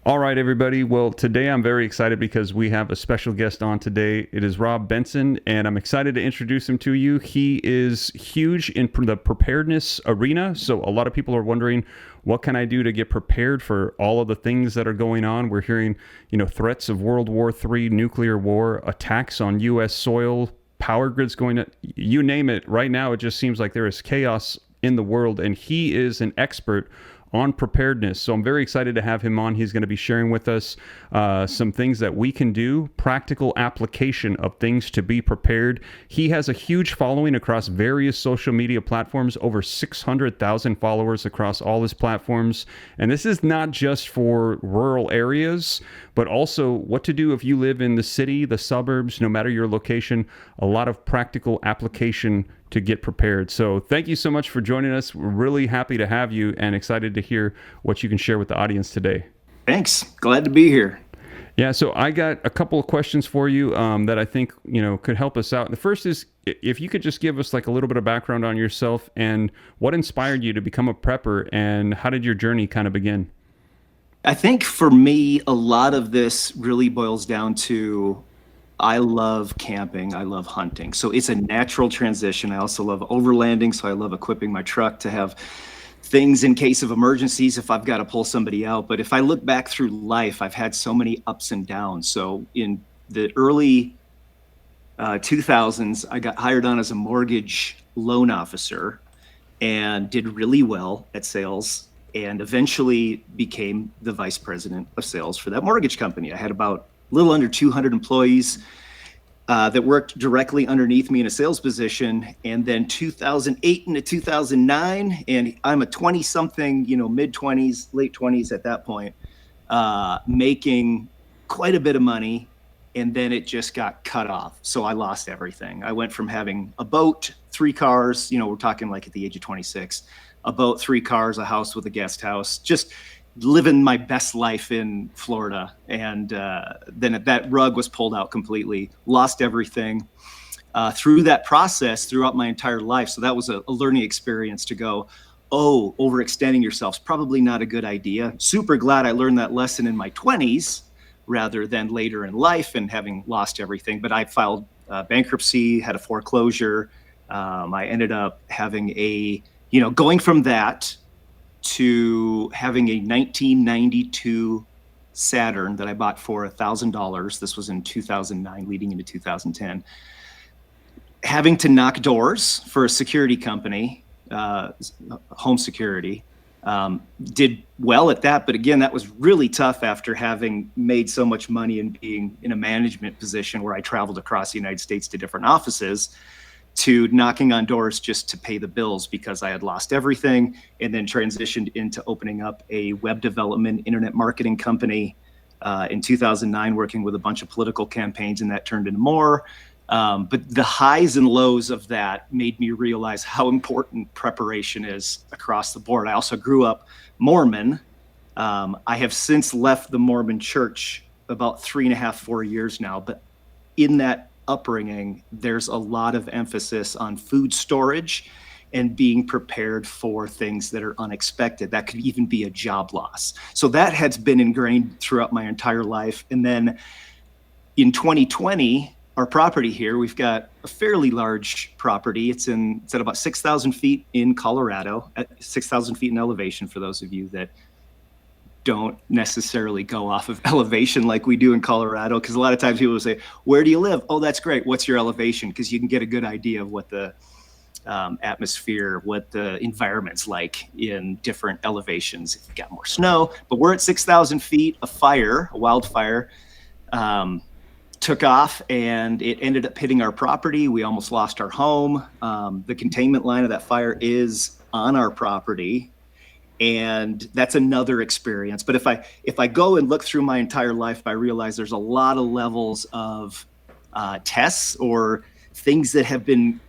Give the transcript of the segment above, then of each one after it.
All right, everybody. Well, today I'm very excited because we have a special guest on today. It is Rob Benson, and I'm excited to introduce him to you. He is huge in the preparedness arena. So, a lot of people are wondering, what can I do to get prepared for all of the things that are going on? We're hearing, threats of World War III, nuclear war, attacks on U.S. soil, power grids going to, you name it. Right now, it just seems like there is chaos in the world, and he is an expert on preparedness. So I'm very excited to have him on. He's going to be sharing with us some things that we can do, practical application of things to be prepared. He has a huge following across various social media platforms, over 600,000 followers across all his platforms. And this is not just for rural areas, but also what to do if you live in the city, the suburbs, no matter your location, a lot of practical application to get prepared. So thank you so much for joining us. We're really happy to have you and excited to hear what you can share with the audience today. Thanks. Glad to be here. Yeah, so I got a couple of questions for you that I think could help us out. The first is if you could just give us like a little bit of background on yourself and what inspired you to become a prepper and how did your journey kind of begin? I think for me, a lot of this really boils down to I love camping. I love hunting. So it's a natural transition. I also love overlanding. So I love equipping my truck to have things in case of emergencies if I've got to pull somebody out. But if I look back through life, I've had so many ups and downs. So in the early 2000s, I got hired on as a mortgage loan officer and did really well at sales and eventually became the vice president of sales for that mortgage company. I had about a little under 200 employees that worked directly underneath me in a sales position. And then 2008 into 2009, and I'm a 20 something, mid 20s, late 20s at that point, making quite a bit of money. And then it just got cut off. So I lost everything. I went from having a boat, 3 cars, we're talking like at the age of 26, a boat, 3 cars, a house with a guest house, just living my best life in Florida. And then that rug was pulled out completely, lost everything through that process throughout my entire life. So that was a learning experience to go, oh, overextending yourself is probably not a good idea. Super glad I learned that lesson in my 20s rather than later in life and having lost everything. But I filed bankruptcy, had a foreclosure. I ended up having going from that to having a 1992 Saturn that I bought for $1,000. This was in 2009, leading into 2010. Having to knock doors for a security company, home security, did well at that. But again, that was really tough after having made so much money and being in a management position where I traveled across the United States to different offices, to knocking on doors just to pay the bills because I had lost everything, and then transitioned into opening up a web development internet marketing company in 2009, working with a bunch of political campaigns, and that turned into more. But the highs and lows of that made me realize how important preparation is across the board. I also grew up Mormon. I have since left the Mormon church about 3.5, 4 years now, but in that upbringing, there's a lot of emphasis on food storage and being prepared for things that are unexpected. That could even be a job loss. So that has been ingrained throughout my entire life. And then in 2020, our property here, we've got a fairly large property. It's at about 6,000 feet in Colorado, at 6,000 feet in elevation for those of you that don't necessarily go off of elevation like we do in Colorado, because a lot of times people will say, where do you live? Oh, that's great. What's your elevation? Because you can get a good idea of what the atmosphere, what the environment's like in different elevations. If you've got more snow, but we're at 6,000 feet. A wildfire took off and it ended up hitting our property. We almost lost our home. The containment line of that fire is on our property. And that's another experience. But if I go and look through my entire life, I realize there's a lot of levels of tests or things that have been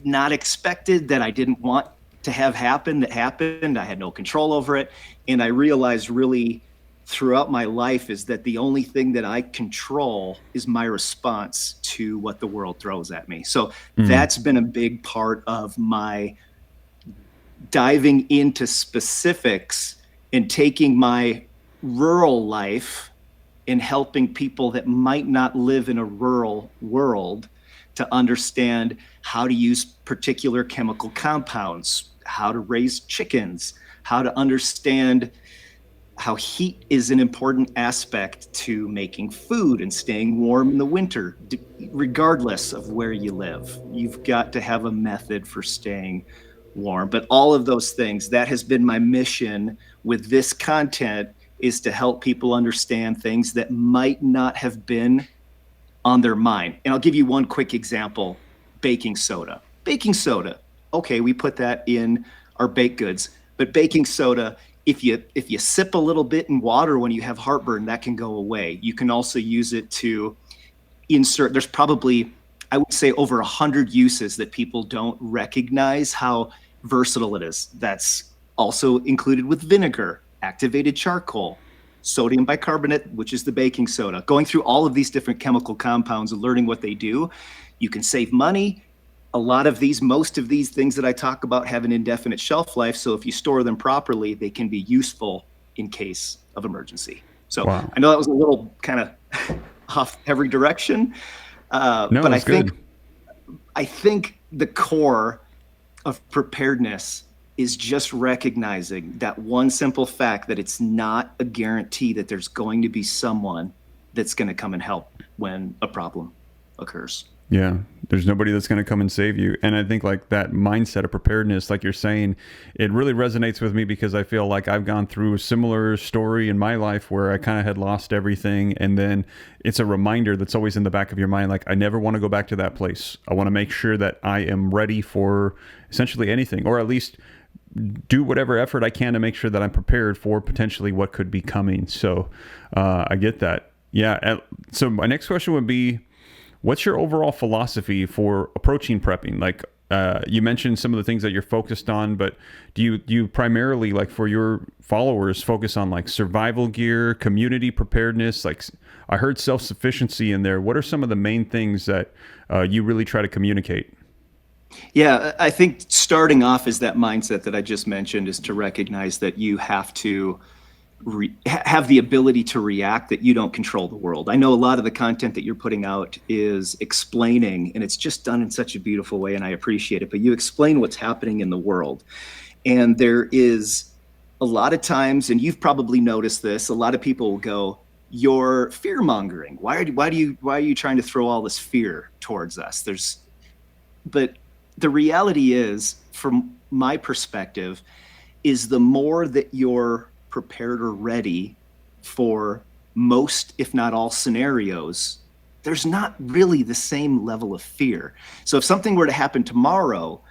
not expected that I didn't want to have happen that happened. I had no control over it. And I realized really throughout my life is that the only thing that I control is my response to what the world throws at me. So that's been a big part of my diving into specifics and taking my rural life in helping people that might not live in a rural world to understand how to use particular chemical compounds, how to raise chickens, how to understand how heat is an important aspect to making food and staying warm in the winter, regardless of where you live. You've got to have a method for staying warm. But all of those things, that has been my mission with this content, is to help people understand things that might not have been on their mind. And I'll give you one quick example: baking soda. Baking soda, okay, we put that in our baked goods, but baking soda, if you sip a little bit in water when you have heartburn, that can go away. You can also use it to insert, there's probably, I would say, over 100 uses that people don't recognize how versatile it is. That's also included with vinegar, activated charcoal, sodium bicarbonate, which is the baking soda. Going through all of these different chemical compounds and learning what they do, you can save money. Most of these things that I talk about have an indefinite shelf life. So if you store them properly, they can be useful in case of emergency. So Wow. I know that was a little kind of off every direction, No, but it's good. I think the core of preparedness is just recognizing that one simple fact, that it's not a guarantee that there's going to be someone that's going to come and help when a problem occurs. Yeah, there's nobody that's going to come and save you. And I think like that mindset of preparedness, like you're saying, it really resonates with me, because I feel like I've gone through a similar story in my life where I kind of had lost everything. And then it's a reminder that's always in the back of your mind. Like, I never want to go back to that place. I want to make sure that I am ready for essentially anything, or at least do whatever effort I can to make sure that I'm prepared for potentially what could be coming. So I get that. Yeah. So my next question would be, what's your overall philosophy for approaching prepping? Like, you mentioned some of the things that you're focused on, but do you primarily, like for your followers, focus on like survival gear, community preparedness? Like, I heard self-sufficiency in there. What are some of the main things that you really try to communicate? Yeah, I think starting off is that mindset that I just mentioned, is to recognize that you have to have the ability to react, that you don't control the world. I know a lot of the content that you're putting out is explaining, and it's just done in such a beautiful way, and I appreciate it, but you explain what's happening in the world. And there is a lot of times, and you've probably noticed this, a lot of people will go, "You're fear mongering. Why are you trying to throw all this fear towards us?" But the reality is, from my perspective, is the more that you're prepared or ready for most, if not all, scenarios, there's not really the same level of fear. So if something were to happen tomorrow,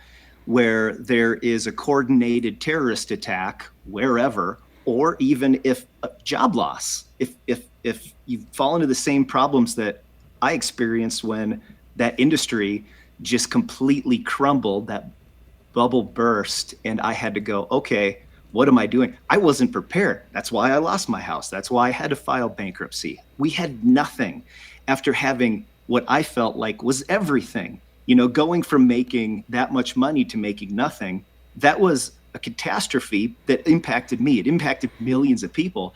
where there is a coordinated terrorist attack wherever, or even if a job loss, if you fall into the same problems that I experienced when that industry just completely crumbled, that bubble burst, and I had to go, okay, what am I doing? I wasn't prepared. That's why I lost my house. That's why I had to file bankruptcy. We had nothing after having what I felt like was everything. Going from making that much money to making nothing, that was a catastrophe that impacted me. It impacted millions of people.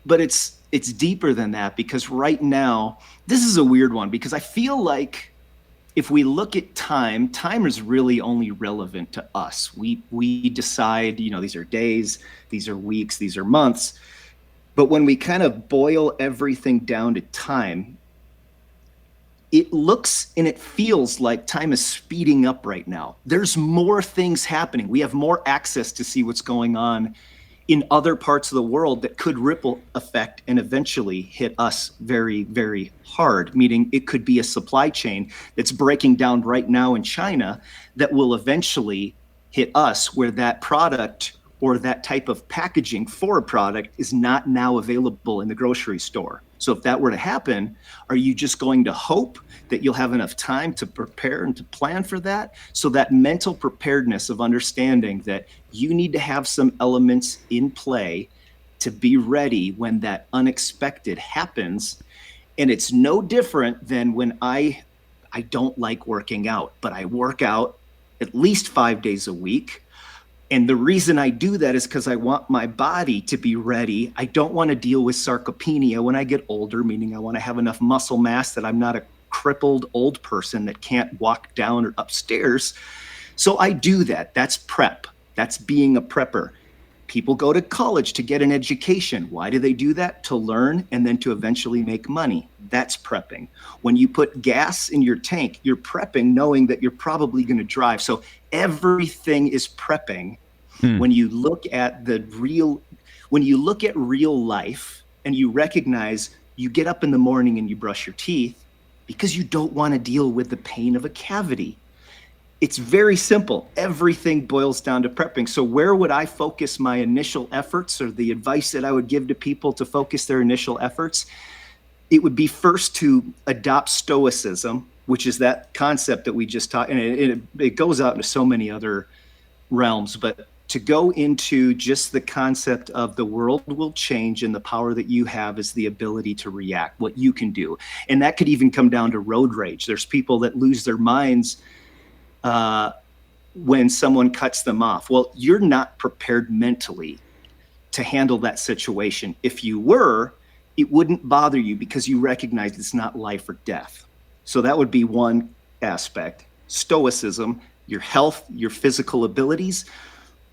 But it's deeper than that, because right now, this is a weird one, because I feel like if we look at time is really only relevant to us. We decide, these are days, these are weeks, these are months. But when we kind of boil everything down to time, it looks and it feels like time is speeding up right now. There's more things happening. We have more access to see what's going on in other parts of the world that could ripple effect and eventually hit us very, very hard, meaning it could be a supply chain that's breaking down right now in China that will eventually hit us, where that product or that type of packaging for a product is not now available in the grocery store. So if that were to happen, are you just going to hope that you'll have enough time to prepare and to plan for that? So that mental preparedness of understanding that you need to have some elements in play to be ready when that unexpected happens. And it's no different than when I don't like working out, but I work out at least 5 days a week. And the reason I do that is because I want my body to be ready. I don't want to deal with sarcopenia when I get older, meaning I want to have enough muscle mass that I'm not a crippled old person that can't walk down or upstairs. So I do that. That's prep. That's being a prepper. People go to college to get an education. Why do they do that? To learn and then to eventually make money. That's prepping. When you put gas in your tank, you're prepping knowing that you're probably going to drive. So everything is prepping. When you look at real life and you recognize you get up in the morning and you brush your teeth because you don't want to deal with the pain of a cavity. It's very simple. Everything boils down to prepping. So where would I focus my initial efforts, or the advice that I would give to people to focus their initial efforts? It would be first to adopt stoicism, which is that concept that we just taught. And it goes out into so many other realms, but to go into just the concept of the world will change and the power that you have is the ability to react, what you can do. And that could even come down to road rage. There's people that lose their minds when someone cuts them off. Well, you're not prepared mentally to handle that situation. If you were, it wouldn't bother you because you recognize it's not life or death. So that would be one aspect. Stoicism, your health, your physical abilities,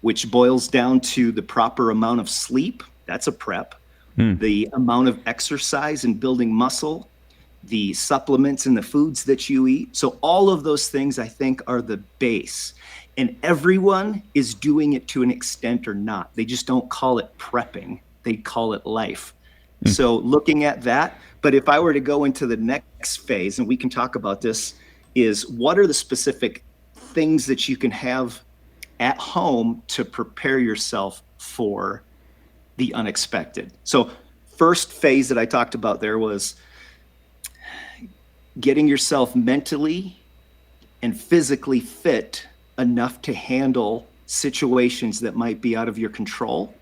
which boils down to the proper amount of sleep. That's a prep. The amount of exercise and building muscle, the supplements and the foods that you eat. So all of those things, I think, are the base. And everyone is doing it to an extent or not. They just don't call it prepping. They call it life. So looking at that, but if I were to go into the next phase, and we can talk about this, is what are the specific things that you can have at home to prepare yourself for the unexpected? So first phase that I talked about there was getting yourself mentally and physically fit enough to handle situations that might be out of your control.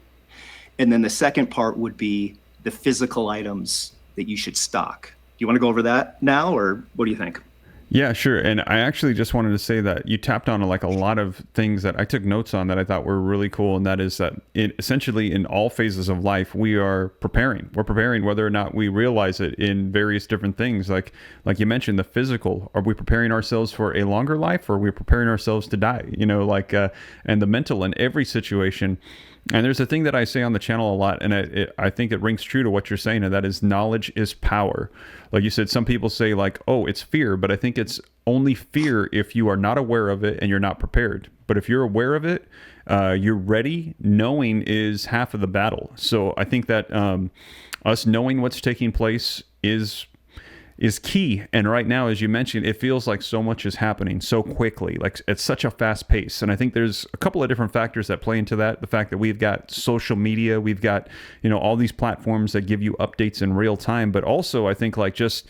And then the second part would be the physical items that you should stock. Do you want to go over that now, or what do you think? Yeah, sure. And I actually just wanted to say that you tapped on like a lot of things that I took notes on that I thought were really cool. And that is that essentially in all phases of life, we are preparing. We're preparing whether or not we realize it in various different things. Like you mentioned, the physical. Are we preparing ourselves for a longer life, or are we preparing ourselves to die? And the mental in every situation. And there's a thing that I say on the channel a lot, and I think it rings true to what you're saying, and that is knowledge is power. Like you said, some people say like, oh, it's fear, but I think it's only fear if you are not aware of it and you're not prepared. But if you're aware of it, you're ready. Knowing is half of the battle. So I think that us knowing what's taking place is key. And right now, as you mentioned, it feels like so much is happening so quickly, like at such a fast pace. And I think there's a couple of different factors that play into that. The fact that we've got social media, we've got, all these platforms that give you updates in real time. But also I think like just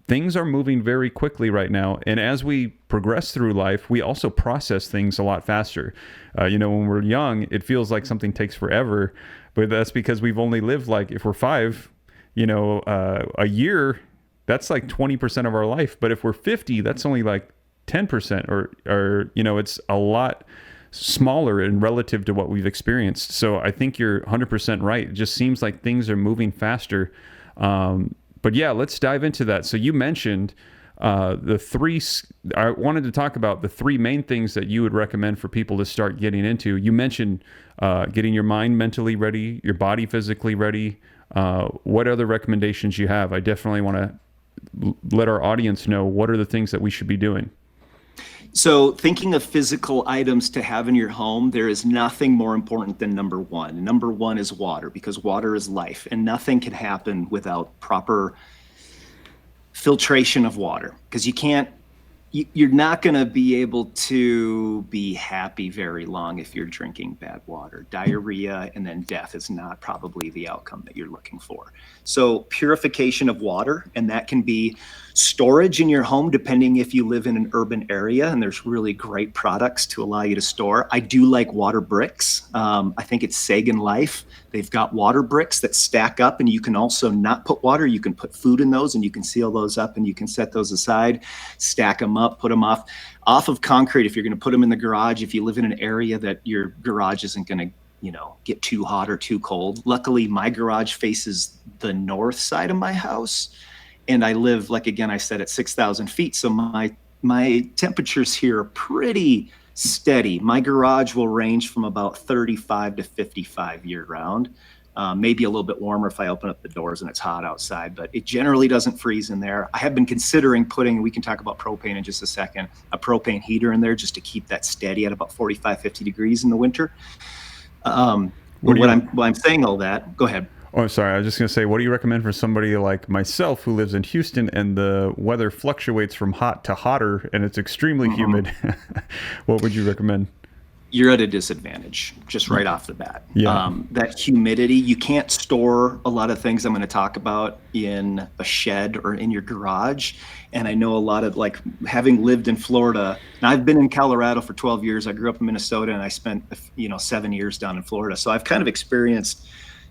things are moving very quickly right now. And as we progress through life, we also process things a lot faster. When we're young, it feels like something takes forever, but that's because we've only lived, like if we're 5, a year, that's like 20% of our life. But if we're 50, that's only like 10% or it's a lot smaller in relative to what we've experienced. So I think you're 100% right. It just seems like things are moving faster. But yeah, let's dive into that. So you mentioned I wanted to talk about the 3 main things that you would recommend for people to start getting into. You mentioned getting your mind mentally ready, your body physically ready. What other recommendations you have? I definitely want to let our audience know what are the things that we should be doing. So thinking of physical items to have in your home, there is nothing more important than number one. Number one is water, because water is life, and nothing can happen without proper filtration of water, because you're not going to be able to be happy very long if you're drinking bad water. Diarrhea and then death is not probably the outcome that you're looking for. So purification of water, and that can be storage in your home, depending if you live in an urban area, and there's really great products to allow you to store. I do like water bricks. I think it's Sagan Life They've got water bricks that stack up, and you can also not put water. You can put food in those, and you can seal those up, and you can set those aside, stack them up, put them off of concrete. If you're going to put them in the garage, if you live in an area that your garage isn't going to get too hot or too cold. Luckily, my garage faces the north side of my house, and I live, like, again, I said, at 6,000 feet. So my temperatures here are pretty steady. My garage will range from about 35 to 55 year round. Maybe a little bit warmer if I open up the doors and it's hot outside, but it generally doesn't freeze in there. I have been considering putting, we can talk about propane in just a second, a propane heater in there just to keep that steady at about 45, 50 degrees in the winter. I'm saying all that, go ahead. Oh, I'm sorry. I was just going to say, what do you recommend for somebody like myself who lives in Houston and the weather fluctuates from hot to hotter and it's extremely humid? What would you recommend? You're at a disadvantage just right off the bat. Yeah. That humidity, you can't store a lot of things I'm going to talk about in a shed or in your garage. And I know a lot of, like, having lived in Florida, and I've been in Colorado for 12 years. I grew up in Minnesota, and I spent 7 years down in Florida. So I've kind of experienced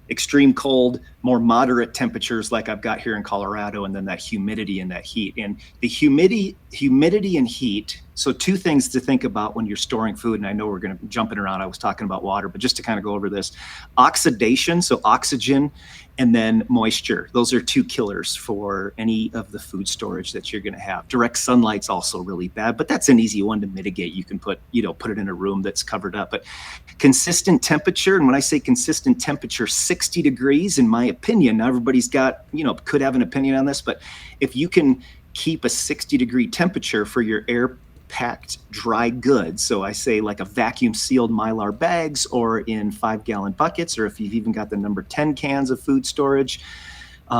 extreme cold, more moderate temperatures like I've got here in Colorado, and then that humidity and that heat. And the humidity and heat, so two things to think about when you're storing food, and I know we're going to be jumping around. I was talking about water, but just to kind of go over this. Oxidation, so oxygen, and then moisture. Those are two killers for any of the food storage that you're going to have. Direct sunlight's also really bad, but that's an easy one to mitigate. You can put it in a room that's covered up. But consistent temperature, and when I say consistent temperature, 60 degrees, in my opinion, now everybody's got, could have an opinion on this, but if you can keep a 60-degree temperature for your air-packed dry goods, so I say like a vacuum-sealed Mylar bags or in 5-gallon buckets, or if you've even got the number 10 cans of food storage,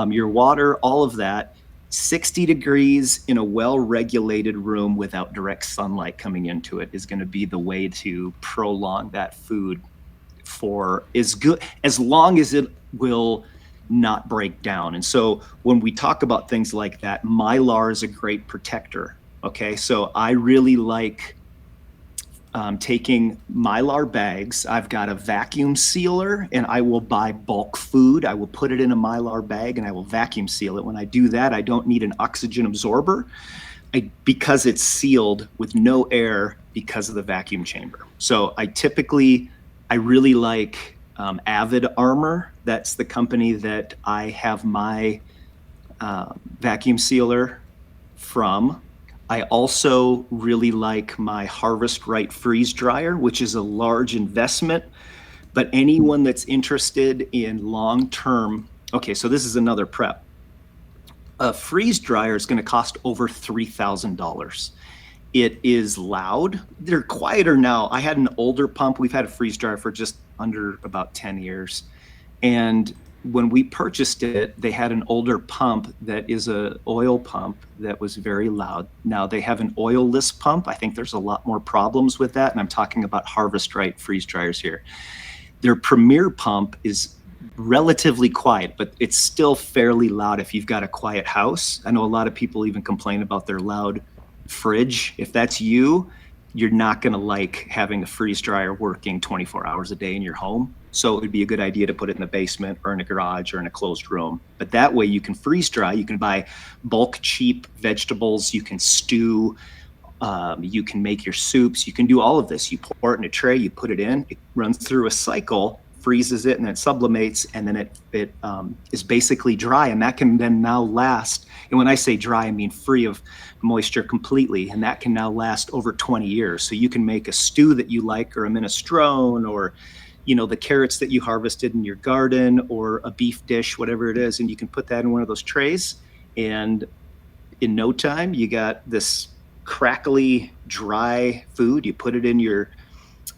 your water, all of that, 60 degrees in a well-regulated room without direct sunlight coming into it is going to be the way to prolong that food for as long as it will not break down. And so when we talk about things like that, Mylar is a great protector. Okay, so I really like taking Mylar bags. I've got a vacuum sealer, and I will buy bulk food. I will put it in a Mylar bag, and I will vacuum seal it. When I do that, I don't need an oxygen absorber because it's sealed with no air because of the vacuum chamber. So I really like Avid Armor. That's the company that I have my vacuum sealer from. I also really like my Harvest Right freeze dryer, which is a large investment, but anyone that's interested in long-term, okay, so this is another prep. A freeze dryer is going to cost over $3,000. It is loud. They're quieter now. I had an older pump. We've had a freeze dryer for just under about 10 years. And when we purchased it, they had an older pump that is an oil pump that was very loud. Now they have an oilless pump. I think there's a lot more problems with that. And I'm talking about Harvest Right freeze dryers here. Their Premier pump is relatively quiet, but it's still fairly loud if you've got a quiet house. I know a lot of people even complain about their loud fridge. If that's you, you're not going to like having a freeze dryer working 24 hours a day in your home. So it would be a good idea to put it in the basement or in a garage or in a closed room. But that way you can freeze dry. You can buy bulk cheap vegetables. You can stew. You can make your soups. You can do all of this. You pour it in a tray. You put it in. It runs through a cycle, freezes it, and then it sublimates, and then it is basically dry. And that can then now last. And when I say dry, I mean free of moisture completely. And that can now last over 20 years. So you can make a stew that you like, or a minestrone, or the carrots that you harvested in your garden, or a beef dish, whatever it is, and you can put that in one of those trays, and in no time you got this crackly dry food. You put it in your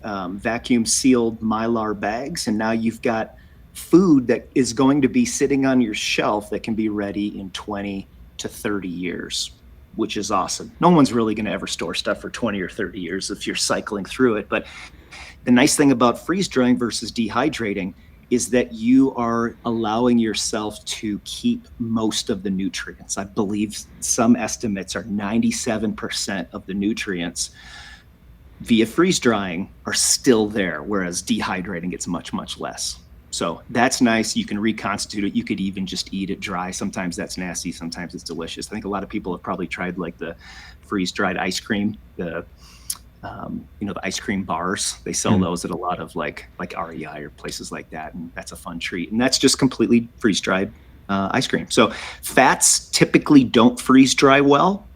vacuum sealed Mylar bags, and now you've got food that is going to be sitting on your shelf that can be ready in 20 to 30 years, which is awesome. No one's really going to ever store stuff for 20 or 30 years if you're cycling through it. But the nice thing about freeze drying versus dehydrating is that you are allowing yourself to keep most of the nutrients. I believe some estimates are 97% of the nutrients via freeze drying are still there, whereas dehydrating it's much, much less. So that's nice. You can reconstitute it. You could even just eat it dry. Sometimes that's nasty. Sometimes it's delicious. I think a lot of people have probably tried like the freeze-dried ice cream, the the ice cream bars. They sell those at a lot of like REI or places like that, and that's a fun treat. And that's just completely freeze-dried ice cream. So fats typically don't freeze dry well,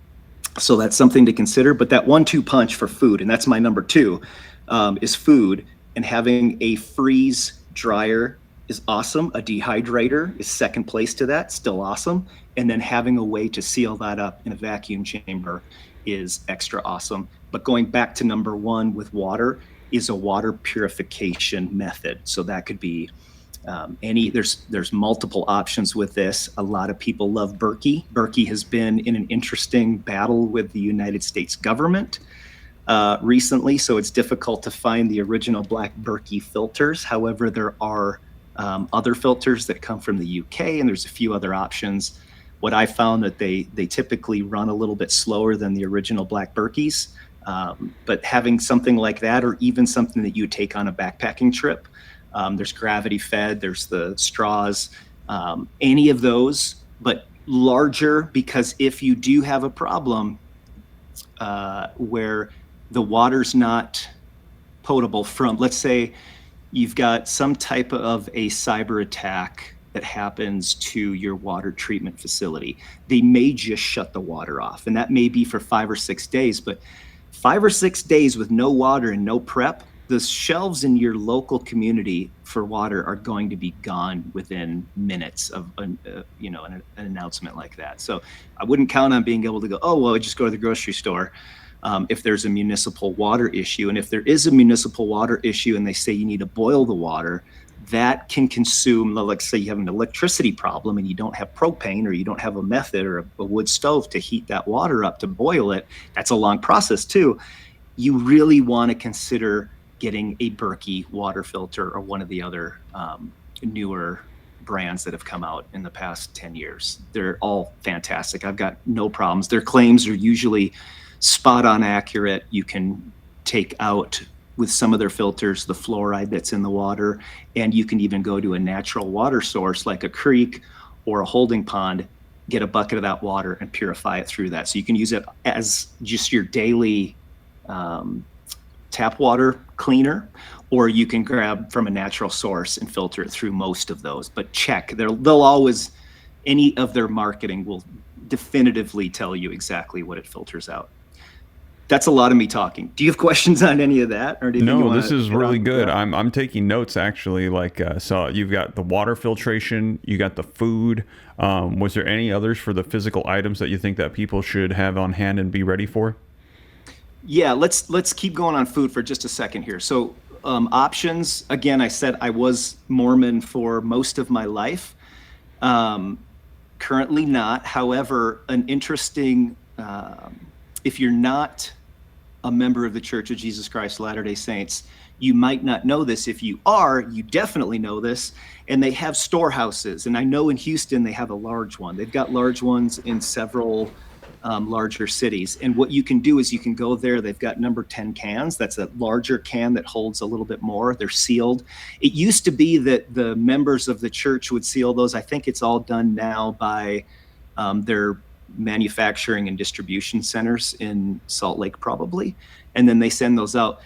so that's something to consider. But that 1-2 punch for food, and that's my number 2, is food. And having a freeze dryer is awesome. A dehydrator is second place to that, still awesome. And then having a way to seal that up in a vacuum chamber is extra awesome. But going back to number 1 with water is a water purification method. So that could be there's multiple options with this. A lot of people love Berkey. Berkey has been in an interesting battle with the United States government recently, so it's difficult to find the original black Berkey filters. However, there are other filters that come from the UK, and there's a few other options. What I found that they typically run a little bit slower than the original black Berkeys, but having something like that, or even something that you take on a backpacking trip, there's gravity fed, there's the straws, any of those, but larger, because if you do have a problem where the water's not potable from, let's say you've got some type of a cyber attack that happens to your water treatment facility, they may just shut the water off. And that may be for 5 or 6 days, but 5 or 6 days with no water and no prep, the shelves in your local community for water are going to be gone within minutes of an announcement like that. So I wouldn't count on being able to go, oh, well, I just go to the grocery store if there's a municipal water issue. And if there is a municipal water issue and they say you need to boil the water, that can consume, like say you have an electricity problem and you don't have propane, or you don't have a method or a wood stove to heat that water up to boil it. That's a long process too. You really want to consider getting a Berkey water filter or one of the other newer brands that have come out in the past 10 years. They're all fantastic. I've got no problems. Their claims are usually spot on accurate. You can take out with some of their filters the fluoride that's in the water, and you can even go to a natural water source like a creek or a holding pond, get a bucket of that water and purify it through that. So you can use it as just your daily tap water cleaner, or you can grab from a natural source and filter it through most of those. But check, they'll always, any of their marketing will definitively tell you exactly what it filters out. That's a lot of me talking. Do you have questions on any of that? Or no, this is really good. I'm taking notes actually. So you've got the water filtration, you got the food. Was there any others for the physical items that you think that people should have on hand and be ready for? Yeah, let's keep going on food for just a second here. So options, again, I said I was Mormon for most of my life. Currently not. However, an interesting, if you're not a member of the Church of Jesus Christ of Latter-day Saints, you might not know this. If you are, you definitely know this. And they have storehouses. And I know in Houston, they have a large one. They've got large ones in several larger cities. And what you can do is you can go there. They've got number 10 cans. That's a larger can that holds a little bit more. They're sealed. It used to be that the members of the church would seal those. I think it's all done now by their manufacturing and distribution centers in Salt Lake, probably. And then they send those out.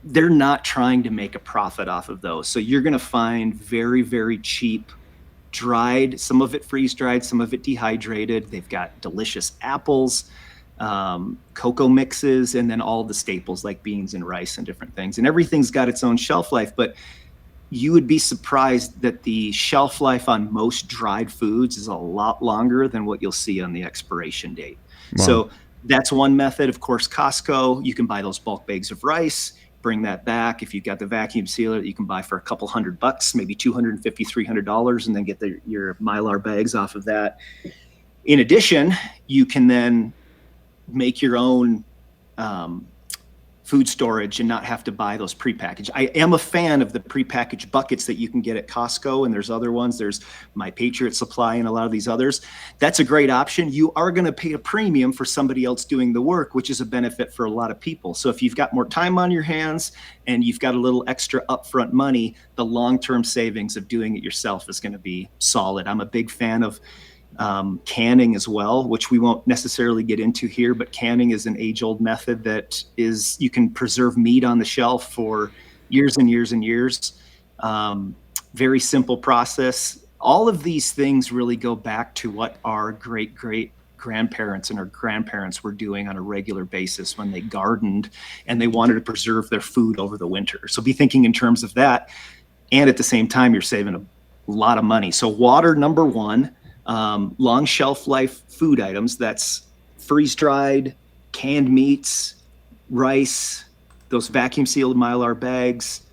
They're not trying to make a profit off of those. So you're going to find very, very cheap dried, some of it freeze dried, some of it dehydrated. They've got delicious apples, cocoa mixes, and then all the staples like beans and rice and different things. And everything's got its own shelf life, but you would be surprised that the shelf life on most dried foods is a lot longer than what you'll see on the expiration date. Wow. So that's one method. Of course, Costco, you can buy those bulk bags of rice, bring that back. If you've got the vacuum sealer that you can buy for a couple $100, maybe $250, $300, and then get your Mylar bags off of that. In addition, you can then make your own food storage and not have to buy those prepackaged. I am a fan of the prepackaged buckets that you can get at Costco, and there's other ones. There's My Patriot Supply and a lot of these others. That's a great option. You are going to pay a premium for somebody else doing the work, which is a benefit for a lot of people. So if you've got more time on your hands and you've got a little extra upfront money, the long-term savings of doing it yourself is going to be solid. I'm a big fan of canning as well, which we won't necessarily get into here, but canning is an age-old method that is, you can preserve meat on the shelf for years and years and years. Very simple process. All of these things really go back to what our great grandparents and our grandparents were doing on a regular basis when they gardened and they wanted to preserve their food over the winter. So be thinking in terms of that, and at the same time, you're saving a lot of money. So water, number one. Long shelf life food items, that's freeze-dried, canned meats, rice, those vacuum sealed Mylar bags,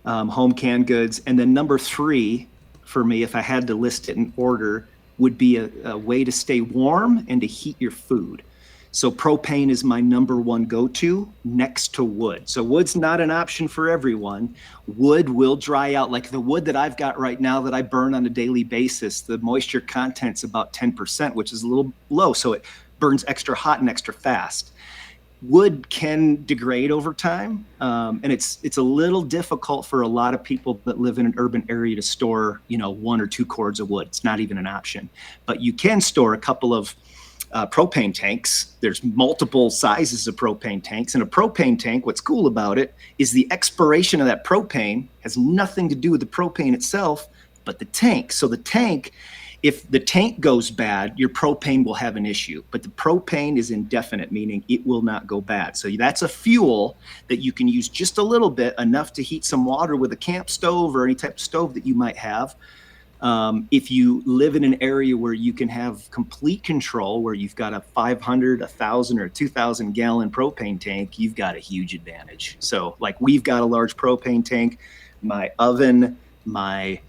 home canned goods. And then number three, for me, if I had to list it in order, would be a way to stay warm and to heat your food. So propane is my number one go-to next to wood. So wood's not an option for everyone. Wood will dry out. Like the wood that I've got right now that I burn on a daily basis, the moisture content's about 10%, which is a little low. So it burns extra hot and extra fast. Wood can degrade over time. And it's a little difficult for a lot of people that live in an urban area to store, 1 or 2 cords of wood. It's not even an option. But you can store a couple of propane tanks. There's multiple sizes of propane tanks. And a propane tank, what's cool about it is the expiration of that propane has nothing to do with the propane itself, but the tank. So the tank, if the tank goes bad, your propane will have an issue. But the propane is indefinite, meaning it will not go bad. So that's a fuel that you can use just a little bit, enough to heat some water with a camp stove or any type of stove that you might have. If you live in an area where you can have complete control, where you've got a 500, 1,000, or 2,000 gallon propane tank, you've got a huge advantage. So like we've got a large propane tank, my oven, my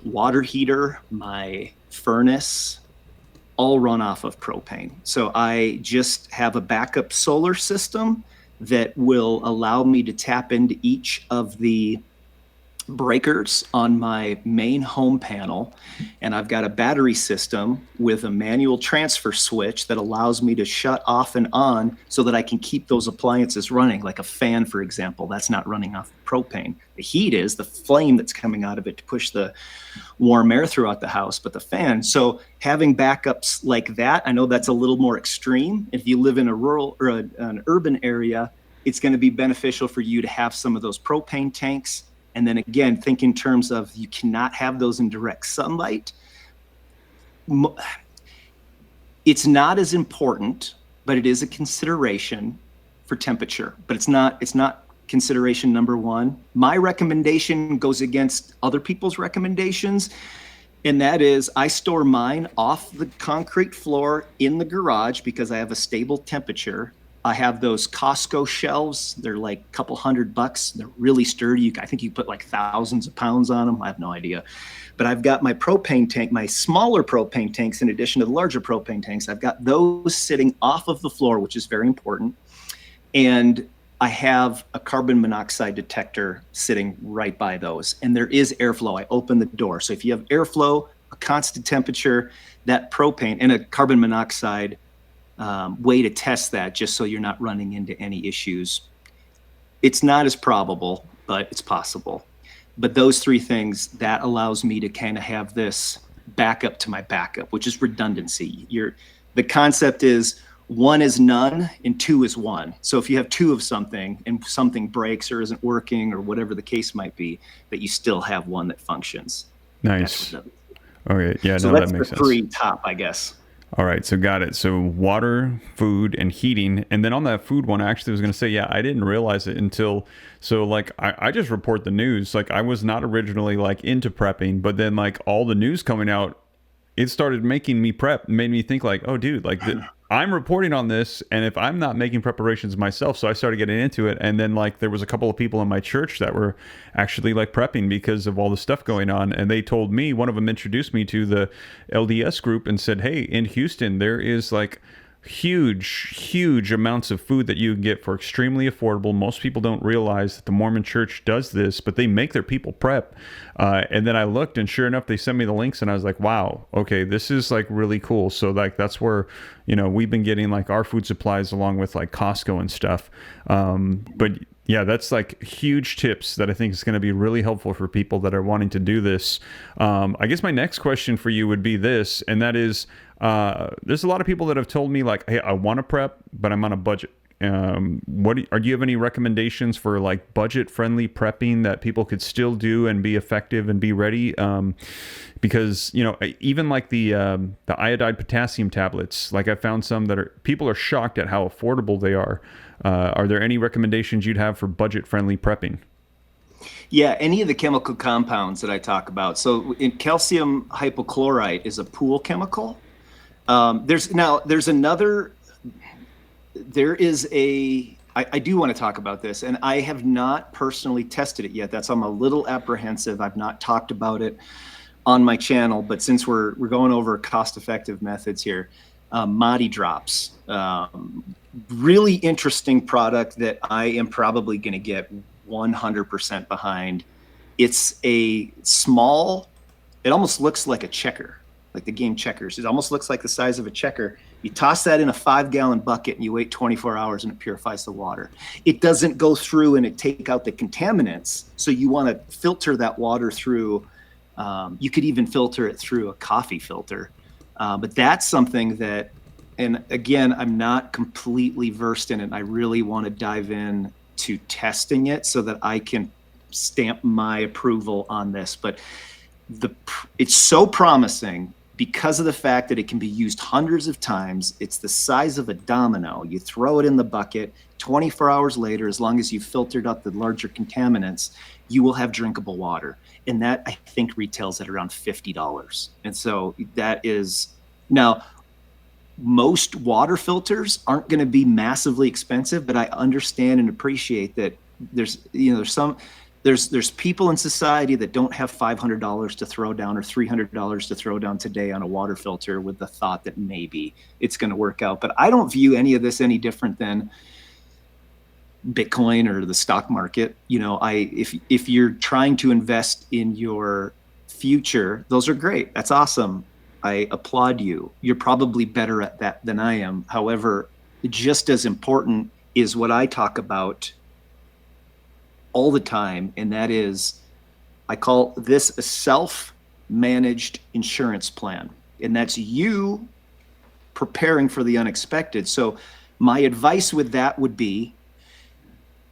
water heater, my furnace, all run off of propane. So I just have a backup solar system that will allow me to tap into each of the breakers on my main home panel, and I've got a battery system with a manual transfer switch that allows me to shut off and on so that I can keep those appliances running, like a fan, for example. That's not running off propane. The heat is the flame that's coming out of it to push the warm air throughout the house, but the fan. So having backups like that, I know that's a little more extreme. If you live in a rural or an urban area, it's going to be beneficial for you to have some of those propane tanks. And then again, think in terms of you cannot have those in direct sunlight. It's not as important, but it is a consideration for temperature. But it's not consideration number one. My recommendation goes against other people's recommendations, and that is I store mine off the concrete floor in the garage because I have a stable temperature. I have those Costco shelves. They're like a couple $100. They're really sturdy. I think you put like thousands of pounds on them. I have no idea. But I've got my propane tank, my smaller propane tanks, in addition to the larger propane tanks. I've got those sitting off of the floor, which is very important. And I have a carbon monoxide detector sitting right by those. And there is airflow. I open the door. So if you have airflow, a constant temperature, that propane, and a carbon monoxide way to test that, just so you're not running into any issues. It's not as probable, but it's possible. But those three things, that allows me to kind of have this backup to my backup, which is redundancy. The concept is 1 is none and 2 is 1. So if you have 2 of something and something breaks or isn't working or whatever the case might be, that you still have 1 that functions. Nice. Okay. Yeah. So no, that's that makes the sense. 3 top, I guess. All right, so got it. So water, food, and heating. And then on that food one, I actually was going to say, yeah, I didn't realize it until, so like, I just report the news. Like, I was not originally like into prepping, but then like all the news coming out, it started making me prep, made me think like, oh dude, like I'm reporting on this, and if I'm not making preparations myself, so I started getting into it. And then like there was a couple of people in my church that were actually like prepping because of all the stuff going on, and they told me, one of them introduced me to the LDS group and said, hey, in Houston there is like huge amounts of food that you can get for extremely affordable. Most people don't realize that the Mormon Church does this, but they make their people prep. And then I looked, and sure enough, they sent me the links, and I was like, wow, okay, this is like really cool. So like that's where, you know, we've been getting like our food supplies along with like Costco and stuff. But yeah, that's like huge tips that I think is going to be really helpful for people that are wanting to do this. I guess my next question for you would be this, and that is, there's a lot of people that have told me like, hey, I want to prep, but I'm on a budget. Do you have any recommendations for like budget friendly prepping that people could still do and be effective and be ready? Because, you know, even like the iodide potassium tablets, like I found some that people are shocked at how affordable they are. Are there any recommendations you'd have for budget friendly prepping? Yeah, any of the chemical compounds that I talk about. So in calcium hypochlorite is a pool chemical. I do want to talk about this, and I have not personally tested it yet. I'm a little apprehensive. I've not talked about it on my channel, but since we're going over cost-effective methods here, Madi drops, really interesting product that I am probably going to get 100% behind. It's a small, it almost looks like a checker, like the game checkers. It almost looks like the size of a checker. You toss that in a 5-gallon bucket and you wait 24 hours and it purifies the water. It doesn't go through and it take out the contaminants. So you want to filter that water through. You could even filter it through a coffee filter. But that's something that, and again, I'm not completely versed in it. I really want to dive in to testing it so that I can stamp my approval on this. But it's so promising because of the fact that it can be used hundreds of times. It's the size of a domino. You throw it in the bucket, 24 hours later, as long as you've filtered out the larger contaminants, you will have drinkable water. And that, I think, retails at around $50. And so that is, now, most water filters aren't going to be massively expensive, but I understand and appreciate that there's people in society that don't have $500 to throw down or $300 to throw down today on a water filter with the thought that maybe it's going to work out. But I don't view any of this any different than Bitcoin or the stock market. You know, if you're trying to invest in your future, those are great. That's awesome. I applaud you. You're probably better at that than I am. However, just as important is what I talk about all the time, and that is, I call this a self-managed insurance plan, and that's you preparing for the unexpected. So my advice with that would be,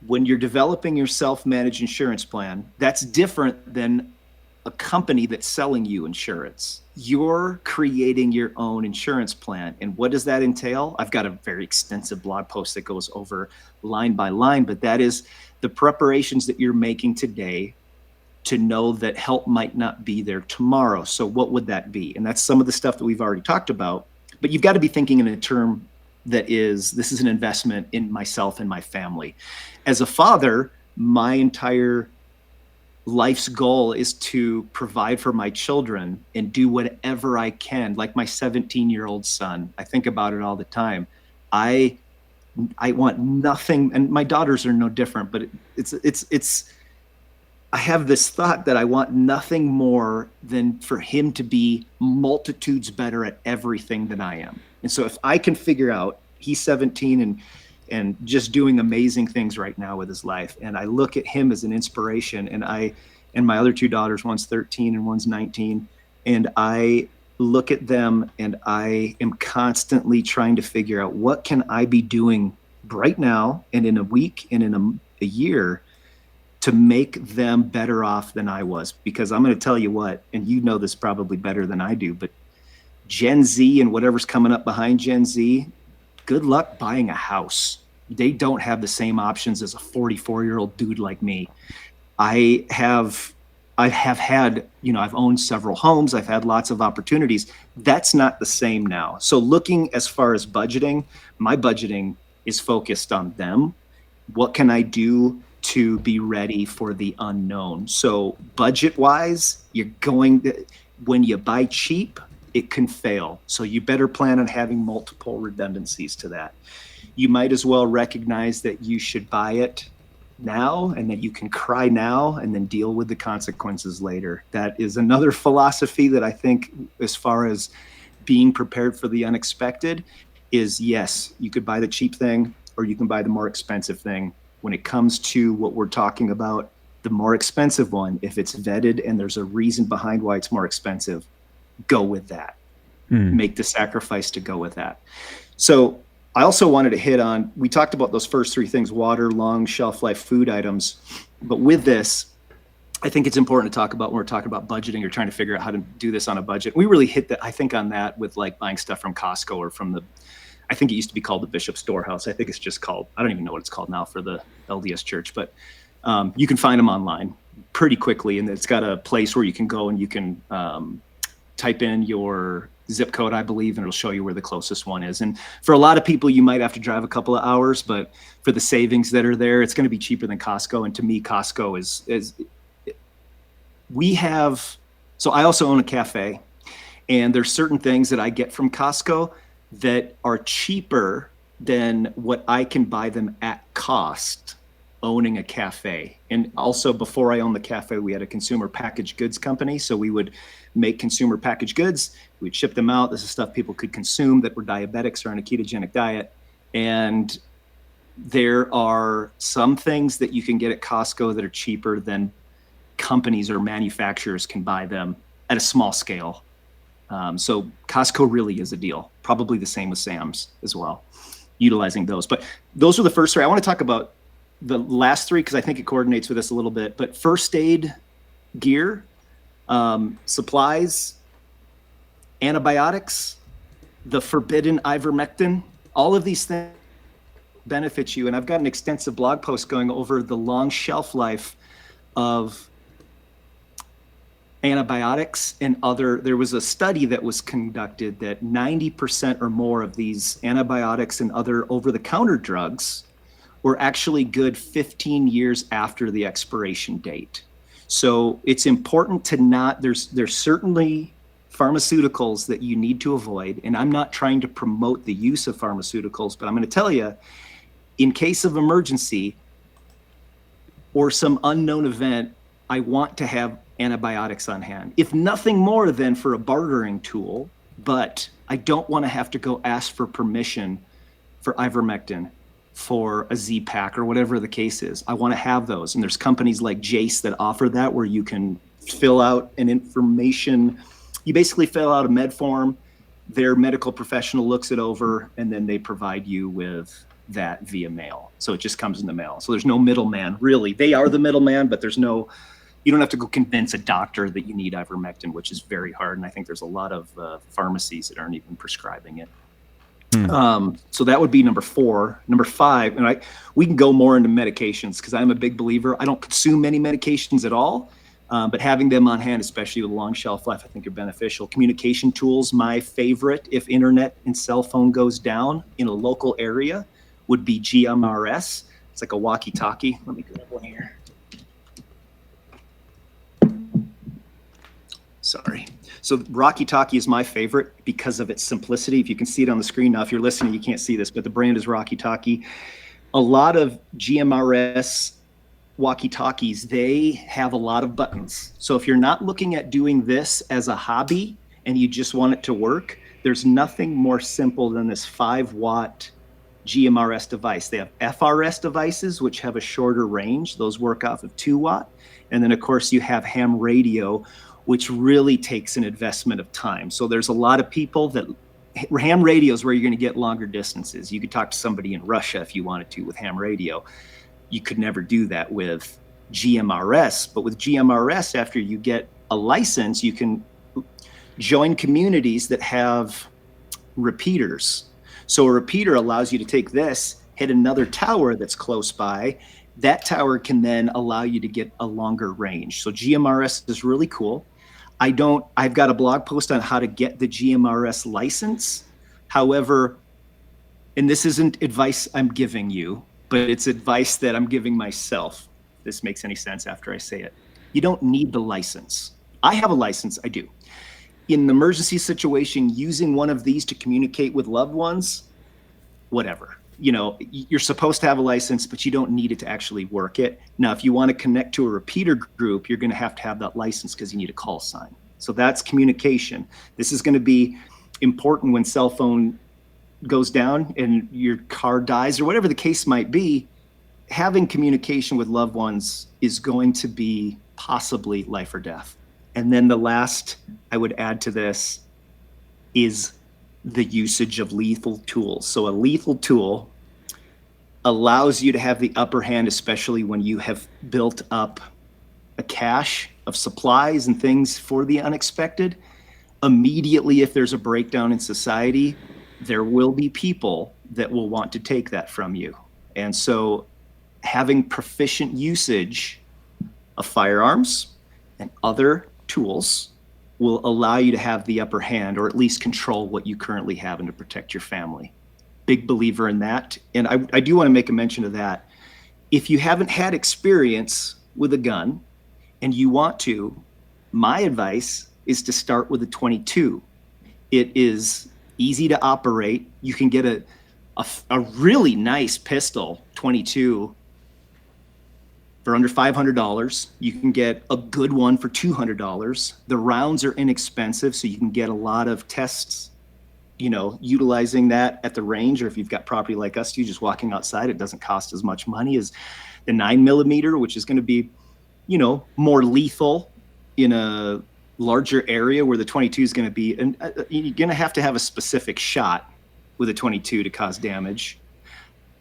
when you're developing your self-managed insurance plan, that's different than a company that's selling you insurance. You're creating your own insurance plan. And what does that entail? I've got a very extensive blog post that goes over line by line, but that is the preparations that you're making today to know that help might not be there tomorrow. So what would that be? And that's some of the stuff that we've already talked about, but you've got to be thinking in a term that is, this is an investment in myself and my family. As a father, my entire life's goal is to provide for my children and do whatever I can. Like my 17-year-old son, I think about it all the time. I want nothing, and my daughters are no different, but I have this thought that I want nothing more than for him to be multitudes better at everything than I am. And so if I can figure out, he's 17 and just doing amazing things right now with his life, and I look at him as an inspiration, and my other two daughters, one's 13 and one's 19, and I look at them and I am constantly trying to figure out, what can I be doing right now and in a week and in a year to make them better off than I was? Because I'm going to tell you what, and you know this probably better than I do, but Gen Z and whatever's coming up behind Gen Z, good luck buying a house. They don't have the same options as a 44-year-old dude like me. I have had, I've owned several homes. I've had lots of opportunities. That's not the same now. So looking as far as budgeting, my budgeting is focused on them. What can I do to be ready for the unknown? So budget wise, when you buy cheap, it can fail. So you better plan on having multiple redundancies to that. You might as well recognize that you should buy it now, and that you can cry now and then deal with the consequences later. That is another philosophy that I think, as far as being prepared for the unexpected, is yes, you could buy the cheap thing or you can buy the more expensive thing. When it comes to what we're talking about, the more expensive one, if it's vetted and there's a reason behind why it's more expensive, go with that. Make the sacrifice to go with that. So I also wanted to hit on, we talked about those first three things: water, long shelf life, food items. But with this, I think it's important to talk about when we're talking about budgeting or trying to figure out how to do this on a budget. We really hit that, I think, on that with like buying stuff from Costco or from the, I think it used to be called the Bishop Storehouse. I think it's just called, I don't even know what it's called now for the LDS Church, but you can find them online pretty quickly. And it's got a place where you can go and you can type in your zip code, I believe, and it'll show you where the closest one is. And for a lot of people, you might have to drive a couple of hours, but for the savings that are there, it's going to be cheaper than Costco. And to me, Costco is we have, so I also own a cafe, and there's certain things that I get from Costco that are cheaper than what I can buy them at cost owning a cafe. And also, before I owned the cafe, we had a consumer packaged goods company. So we would make consumer packaged goods, we'd ship them out. This is stuff people could consume that were diabetics or on a ketogenic diet. And there are some things that you can get at Costco that are cheaper than companies or manufacturers can buy them at a small scale. So Costco really is a deal. Probably the same with Sam's as well, utilizing those. But those are the first three. I want to talk about the last three because I think it coordinates with this a little bit. But first aid gear, supplies, antibiotics, the forbidden ivermectin, all of these things benefit you. And I've got an extensive blog post going over the long shelf life of antibiotics and other. There was a study that was conducted that 90% or more of these antibiotics and other over-the-counter drugs were actually good 15 years after the expiration date. So it's important to not, there's certainly pharmaceuticals that you need to avoid. And I'm not trying to promote the use of pharmaceuticals, but I'm going to tell you, in case of emergency or some unknown event, I want to have antibiotics on hand, if nothing more than for a bartering tool. But I don't want to have to go ask for permission for ivermectin, for a Z-Pack, or whatever the case is. I want to have those. And there's companies like Jace that offer that, where you can fill out an information. You basically fill out a med form, their medical professional looks it over, and then they provide you with that via mail. So it just comes in the mail. So there's no middleman, really. They are the middleman, but there's no, you don't have to go convince a doctor that you need ivermectin, which is very hard. And I think there's a lot of pharmacies that aren't even prescribing it. So that would be number 4. Number 5, and we can go more into medications because I'm a big believer. I don't consume many medications at all, but having them on hand, especially with a long shelf life, I think are beneficial. Communication tools, my favorite, if internet and cell phone goes down in a local area, would be GMRS. It's like a walkie-talkie. Let me grab one here. Sorry. So walkie-talkie is my favorite because of its simplicity. If you can see it on the screen now, if you're listening, you can't see this, but the brand is walkie-talkie. A lot of GMRS walkie-talkies, they have a lot of buttons. So if you're not looking at doing this as a hobby and you just want it to work, there's nothing more simple than this 5-watt GMRS device. They have FRS devices, which have a shorter range. Those work off of 2-watt. And then, of course, you have ham radio, which really takes an investment of time. So there's a lot of people that ham radio is where you're going to get longer distances. You could talk to somebody in Russia if you wanted to with ham radio. You could never do that with GMRS. But with GMRS, after you get a license, you can join communities that have repeaters. So a repeater allows you to take this, hit another tower that's close by. That tower can then allow you to get a longer range. So GMRS is really cool. I've got a blog post on how to get the GMRS license. However, and this isn't advice I'm giving you, but it's advice that I'm giving myself. If this makes any sense after I say it. You don't need the license. I have a license, I do. in an emergency situation, using one of these to communicate with loved ones, whatever. You're supposed to have a license, but you don't need it to actually work it. Now, if you want to connect to a repeater group, you're going to have that license because you need a call sign. So that's communication. This is going to be important when cell phone goes down and your car dies or whatever the case might be. Having communication with loved ones is going to be possibly life or death. And then the last I would add to this is the usage of lethal tools. So a lethal tool allows you to have the upper hand, especially when you have built up a cache of supplies and things for the unexpected. Immediately, if there's a breakdown in society, there will be people that will want to take that from you. And so having proficient usage of firearms and other tools will allow you to have the upper hand, or at least control what you currently have and to protect your family. Big believer in that. And I do want to make a mention of that. If you haven't had experience with a gun and you want to, my advice is to start with a 22. It is easy to operate. You can get a really nice pistol 22 for under $500. You can get a good one for $200. The rounds are inexpensive, so you can get a lot of tests, utilizing that at the range, or if you've got property like us, you just walking outside, it doesn't cost as much money as the 9mm, which is going to be, more lethal in a larger area where the 22 is going to be. And you're going to have a specific shot with a 22 to cause damage.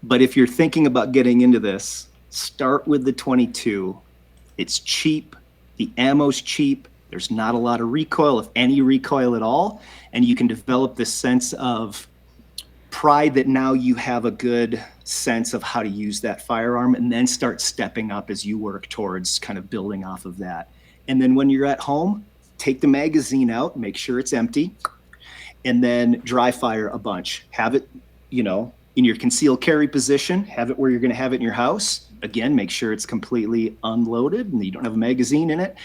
But if you're thinking about getting into this, start with the 22. It's cheap. The ammo's cheap. There's not a lot of recoil, if any recoil at all. And you can develop this sense of pride that now you have a good sense of how to use that firearm, and then start stepping up as you work towards kind of building off of that. And then when you're at home, take the magazine out, make sure it's empty, and then dry fire a bunch. Have it, in your concealed carry position, have it where you're going to have it in your house. Again, make sure it's completely unloaded and you don't have a magazine in it.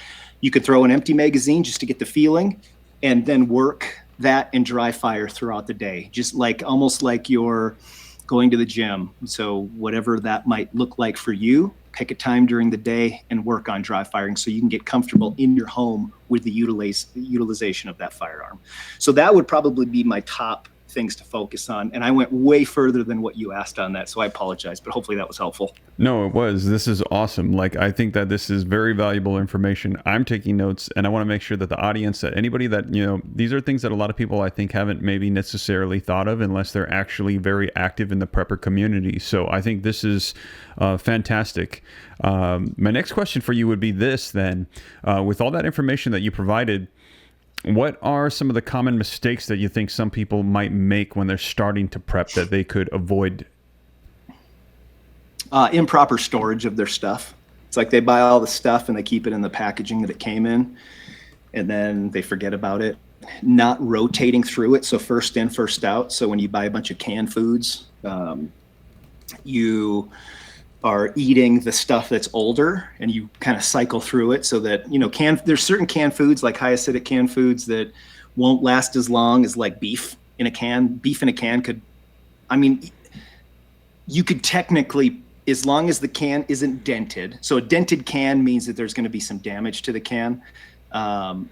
You could throw an empty magazine just to get the feeling, and then work that and dry fire throughout the day, just almost like you're going to the gym. So whatever that might look like for you, pick a time during the day and work on dry firing so you can get comfortable in your home with the utilization of that firearm. So that would probably be my top things to focus on. And I went way further than what you asked on that, so I apologize, but hopefully that was helpful. No, it was. This is awesome. I think that this is very valuable information. I'm taking notes, and I want to make sure that the audience, that anybody that, these are things that a lot of people I think haven't maybe necessarily thought of unless they're actually very active in the prepper community. So I think this is fantastic. My next question for you would be this then, with all that information that you provided, what are some of the common mistakes that you think some people might make when they're starting to prep that they could avoid? Improper storage of their stuff. It's like they buy all the stuff and they keep it in the packaging that it came in, and then they forget about it. Not rotating through it, so first in, first out. So when you buy a bunch of canned foods, you are eating the stuff that's older, and you kind of cycle through it so that, there's certain canned foods, like high acidic canned foods, that won't last as long as like beef in a can. Beef in a can you could technically, as long as the can isn't dented. So a dented can means that there's going to be some damage to the can,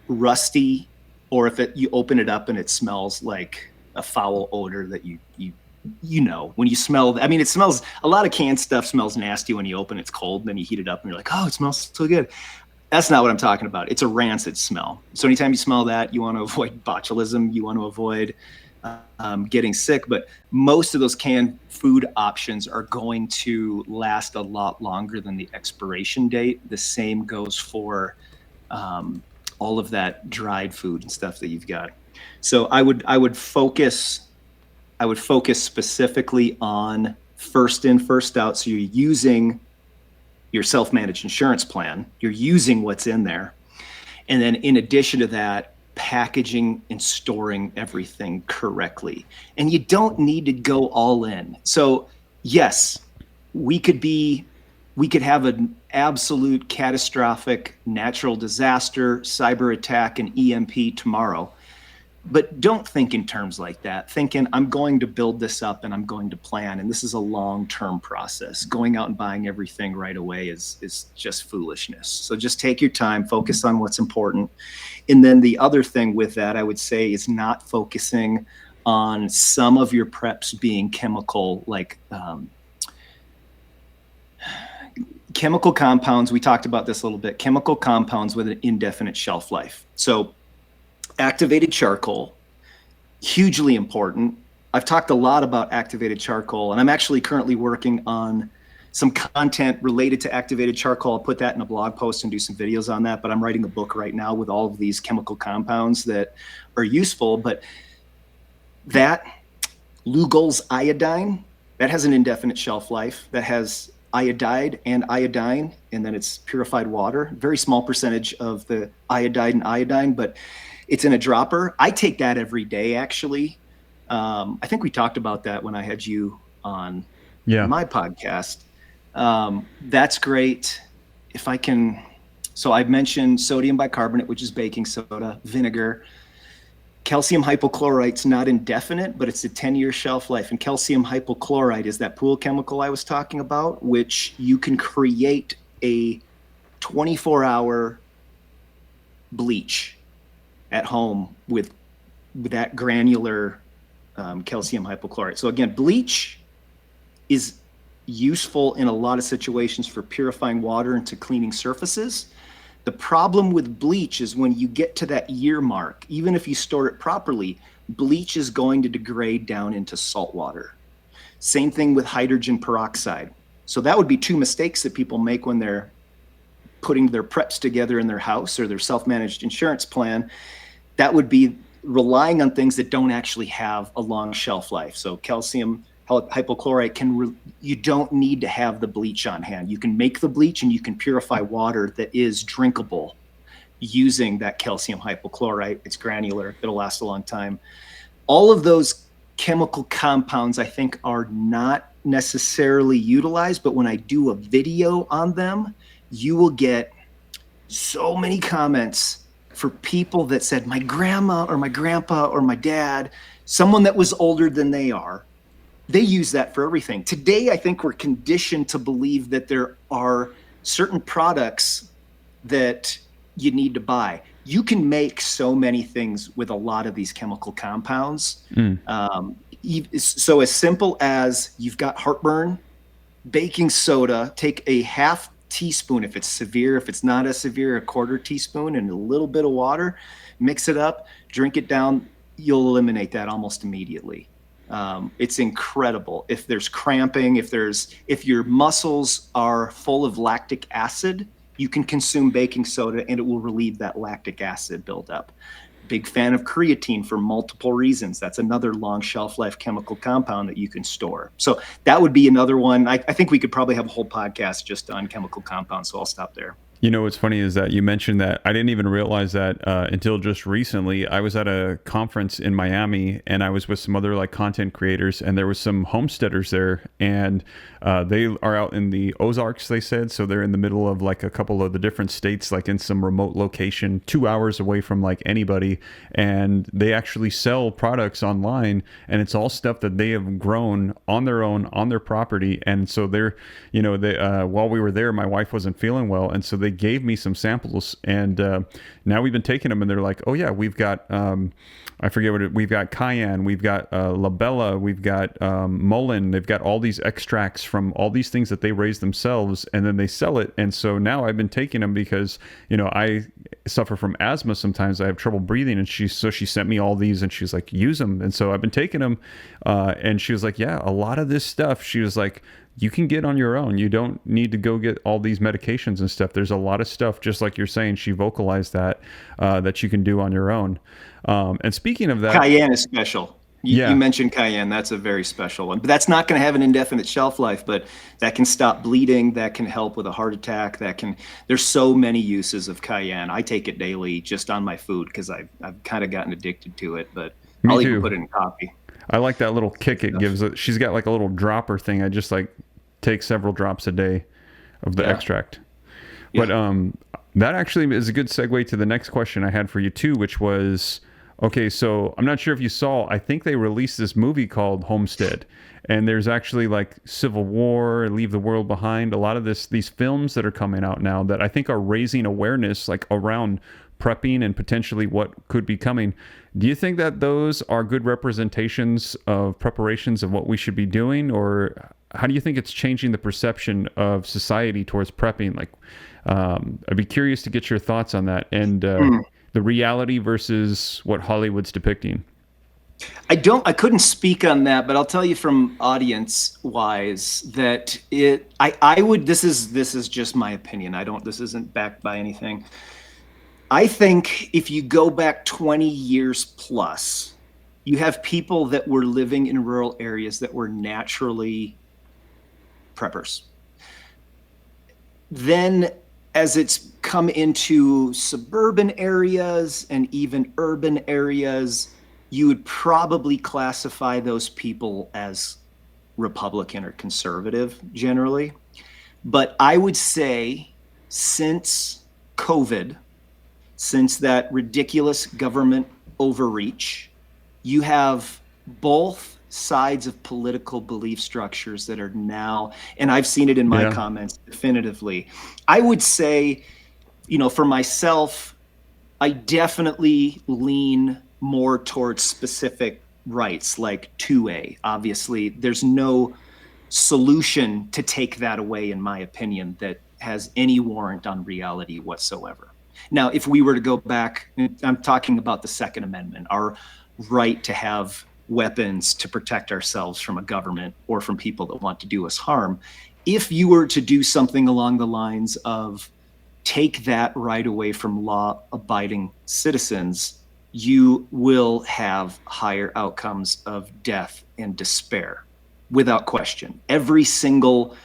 rusty, or if you open it up and it smells like a foul odor that when you smell, it smells, a lot of canned stuff smells nasty when you open it's cold, and then you heat it up and you're like, oh, it smells so good. That's not what I'm talking about. It's a rancid smell. So anytime you smell that, you want to avoid botulism, you want to avoid getting sick. But most of those canned food options are going to last a lot longer than the expiration date. The same goes for all of that dried food and stuff that you've got. So I would focus specifically on first in, first out. So you're using your self-managed insurance plan. You're using what's in there. And then in addition to that, packaging and storing everything correctly. And you don't need to go all in. So yes, we could have an absolute catastrophic natural disaster, cyber attack, and EMP tomorrow. But don't think in terms like that. Thinking, I'm going to build this up and I'm going to plan, and this is a long-term process. Going out and buying everything right away is just foolishness. So just take your time, focus on what's important. And then the other thing with that, I would say, is not focusing on some of your preps being chemical, like chemical compounds. We talked about this a little bit. Chemical compounds with an indefinite shelf life. So activated charcoal, hugely important. I've talked a lot about activated charcoal, and I'm actually currently working on some content related to activated charcoal. I'll put that in a blog post and do some videos on that, but I'm writing a book right now with all of these chemical compounds that are useful. But that Lugol's iodine, that has an indefinite shelf life. That has iodide and iodine, and then it's purified water. Very small percentage of the iodide and iodine, but it's in a dropper. I take that every day, actually. I think we talked about that when I had you on my podcast. That's great. If I can, so I've mentioned sodium bicarbonate, which is baking soda, vinegar. Calcium hypochlorite's not indefinite, but it's a 10-year shelf life. And calcium hypochlorite is that pool chemical I was talking about, which you can create a 24-hour bleach at home with that granular calcium hypochlorite. So again, bleach is useful in a lot of situations for purifying water and to cleaning surfaces. The problem with bleach is when you get to that year mark, even if you store it properly, bleach is going to degrade down into salt water. Same thing with hydrogen peroxide. So that would be two mistakes that people make when they're putting their preps together in their house or their self-managed insurance plan. That would be relying on things that don't actually have a long shelf life. So calcium hypochlorite, you don't need to have the bleach on hand. You can make the bleach and you can purify water that is drinkable using that calcium hypochlorite. It's granular. It'll last a long time. All of those chemical compounds, I think, are not necessarily utilized, but when I do a video on them, you will get so many comments for people that said, my grandma or my grandpa or my dad, someone that was older than they are, they use that for everything. Today, I think we're conditioned to believe that there are certain products that you need to buy. You can make so many things with a lot of these chemical compounds. So as simple as you've got heartburn, baking soda, take a half teaspoon if it's severe. If it's not as severe, a quarter teaspoon and a little bit of water, mix it up, drink it down. You'll eliminate that almost immediately. It's incredible. If there's cramping, if your muscles are full of lactic acid, you can consume baking soda and it will relieve that lactic acid buildup. Big fan of creatine for multiple reasons. That's another long shelf life chemical compound that you can store. So that would be another one. I think we could probably have a whole podcast just on chemical compounds. So I'll stop there. You know, what's funny is that you mentioned that. I didn't even realize that until just recently. I was at a conference in Miami and I was with some other like content creators, and there was some homesteaders there, and they are out in the Ozarks, they said. So they're in the middle of like a couple of the different states, like in some remote location, 2 hours away from like anybody. And they actually sell products online, and it's all stuff that they have grown on their own, on their property. And so they're, you know, they, while we were there, my wife wasn't feeling well. And so they gave me some samples, and now we've been taking them, and they're like, oh yeah, we've got I forget what we've got, cayenne, we've got labella, we've got mullein. They've got all these extracts from all these things that they raise themselves, and then they sell it. And so now I've been taking them because, you know, I suffer from asthma sometimes. I have trouble breathing, and she sent me all these, and she's like, use them. And so I've been taking them, and she was like, yeah, a lot of this stuff, she was like, you can get on your own. You don't need to go get all these medications and stuff. There's a lot of stuff, just like you're saying, she vocalized that you can do on your own. And speaking of that, cayenne is special. You mentioned cayenne. That's a very special one. But that's not going to have an indefinite shelf life, but that can stop bleeding. That can help with a heart attack. There's so many uses of cayenne. I take it daily just on my food because I've kind of gotten addicted to it, but I'll even put it in coffee. I like that little kick it gives it. She's got like a little dropper thing. I just like take several drops a day of the extract. Yeah. But that actually is a good segue to the next question I had for you too, which was, Okay, so I'm not sure if you saw, I think they released this movie called Homestead. And there's actually like Civil War, Leave the World Behind, a lot of these films that are coming out now that I think are raising awareness like around prepping and potentially what could be coming. Do you think that those are good representations of preparations of what we should be doing, or how do you think it's changing the perception of society towards prepping? Like, I'd be curious to get your thoughts on that and the reality versus what Hollywood's depicting. I couldn't speak on that, but I'll tell you from audience wise that I would, this is just my opinion. This isn't backed by anything. I think if you go back 20 years plus, you have people that were living in rural areas that were naturally preppers. Then as it's come into suburban areas and even urban areas, you would probably classify those people as Republican or conservative generally. But I would say since COVID, since that ridiculous government overreach, you have both sides of political belief structures that are now, and I've seen it in my comments definitively. I would say, for myself, I definitely lean more towards specific rights like 2A. Obviously, there's no solution to take that away, in my opinion, that has any warrant on reality whatsoever. Now, if we were to go back, I'm talking about the Second Amendment, our right to have weapons to protect ourselves from a government or from people that want to do us harm. If you were to do something along the lines of take that right away from law-abiding citizens, you will have higher outcomes of death and despair, without question. Every single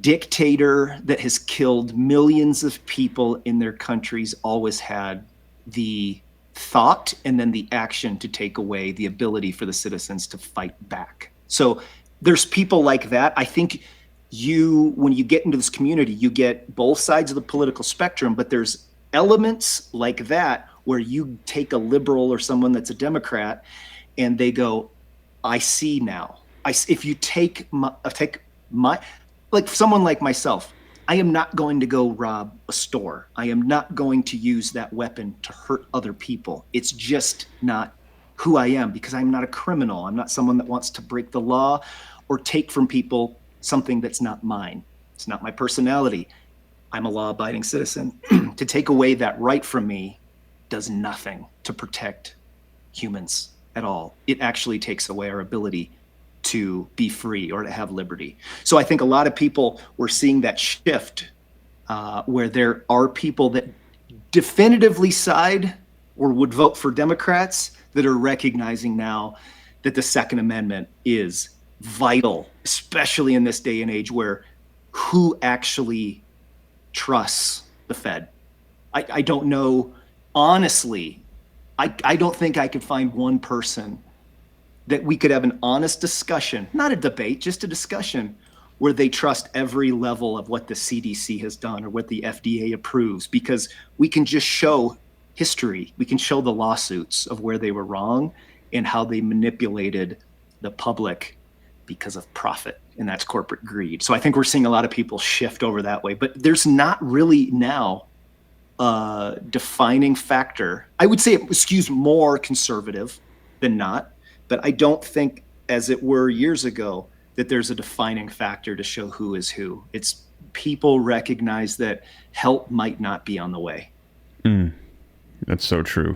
dictator that has killed millions of people in their countries always had the thought and then the action to take away the ability for the citizens to fight back. So there's people like that. I think when you get into this community, you get both sides of the political spectrum, but there's elements like that where you take a liberal or someone that's a Democrat and they go, I see now. If you take my like someone like myself, I am not going to go rob a store. I am not going to use that weapon to hurt other people. It's just not who I am, because I'm not a criminal. I'm not someone that wants to break the law or take from people something that's not mine. It's not my personality. I'm a law-abiding citizen. To take away that right from me does nothing to protect humans at all. It actually takes away our ability to be free or to have liberty. So I think a lot of people, we're seeing that shift where there are people that definitively side or would vote for Democrats that are recognizing now that the Second Amendment is vital, especially in this day and age where who actually trusts the Fed? I don't know. Honestly, I don't think I could find one person that we could have an honest discussion, not a debate, just a discussion where they trust every level of what the CDC has done or what the FDA approves, because we can just show history. We can show the lawsuits of where they were wrong and how they manipulated the public because of profit, and that's corporate greed. So I think we're seeing a lot of people shift over that way, but there's not really now a defining factor. I would say it skews more conservative than not, but I don't think, as it were years ago, that there's a defining factor to show who is who. It's people recognize that help might not be on the way. That's so true.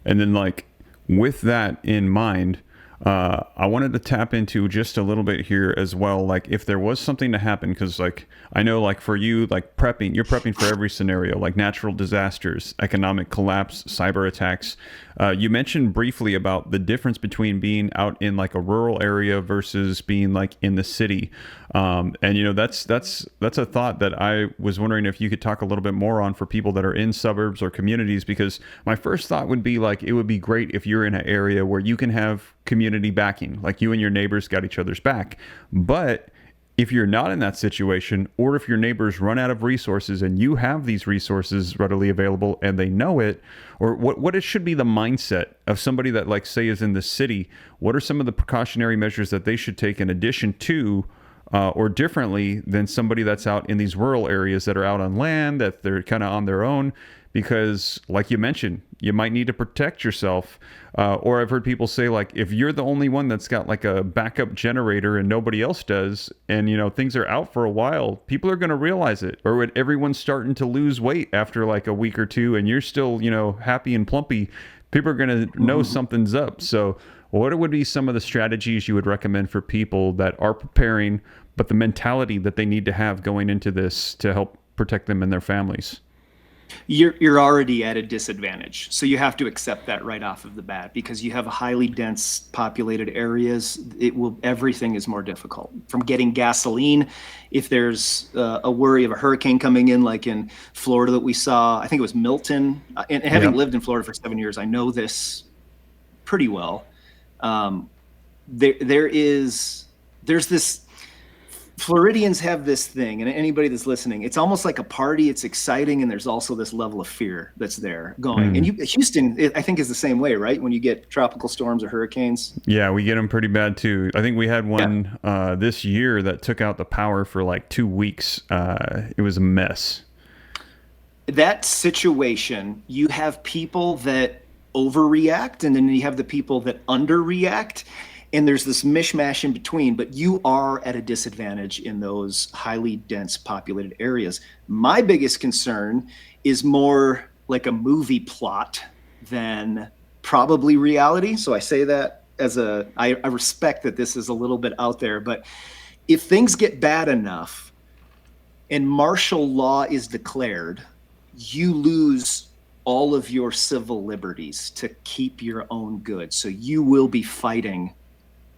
And then, like, with that in mind, I wanted to tap into just a little bit here as well. Like, if there was something to happen, because, like, I know, like, for you, like, you're prepping for every scenario, like natural disasters, economic collapse, cyber attacks. You mentioned briefly about the difference between being out in, like, a rural area versus being, like, in the city. And, that's a thought that I was wondering if you could talk a little bit more on for people that are in suburbs or communities, because my first thought would be, like, it would be great if you're in an area where you can have community backing, like you and your neighbors got each other's back. But if you're not in that situation, or if your neighbors run out of resources and you have these resources readily available and they know it, or what it should be the mindset of somebody that, like, say, is in the city. What are some of the precautionary measures that they should take in addition to or differently than somebody that's out in these rural areas that are out on land, that they're kind of on their own? Because, like you mentioned, you might need to protect yourself. Or I've heard people say, like, if you're the only one that's got like a backup generator and nobody else does, and things are out for a while, people are going to realize it. Or when everyone's starting to lose weight after like a week or two, and you're still happy and plumpy, people are going to know something's up. So what would be some of the strategies you would recommend for people that are preparing, but the mentality that they need to have going into this to help protect them and their families? You're already at a disadvantage. So you have to accept that right off of the bat, because you have highly dense populated areas. Everything is more difficult, from getting gasoline. If there's a worry of a hurricane coming in, like in Florida that we saw, I think it was Milton, and having lived in Florida for 7 years, I know this pretty well. There's this, Floridians have this thing, and anybody that's listening, it's almost like a party. It's exciting, and there's also this level of fear that's there going. And Houston, I think, is the same way, right? When you get tropical storms or hurricanes. Yeah, we get them pretty bad too. I think we had one this year that took out the power for like 2 weeks. It was a mess. That situation, you have people that overreact, and then you have the people that underreact. And there's this mishmash in between, but you are at a disadvantage in those highly dense populated areas. My biggest concern is more like a movie plot than probably reality. So I say that as I respect that this is a little bit out there, but if things get bad enough and martial law is declared, you lose all of your civil liberties to keep your own good. So you will be fighting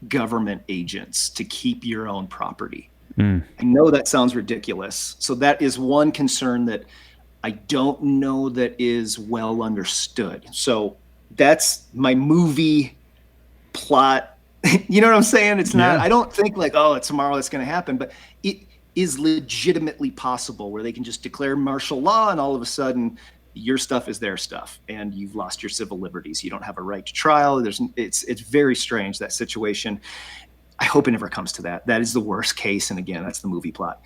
government agents to keep your own property. I know that sounds ridiculous. So that is one concern that I don't know that is well understood. So that's my movie plot. You know what I'm saying? It's not, I don't think like, oh, it's tomorrow that's going to happen, but it is legitimately possible where they can just declare martial law and all of a sudden your stuff is their stuff and you've lost your civil liberties. You don't have a right to trial. It's very strange, that situation. I hope it never comes to that. That is the worst case. And again, that's the movie plot.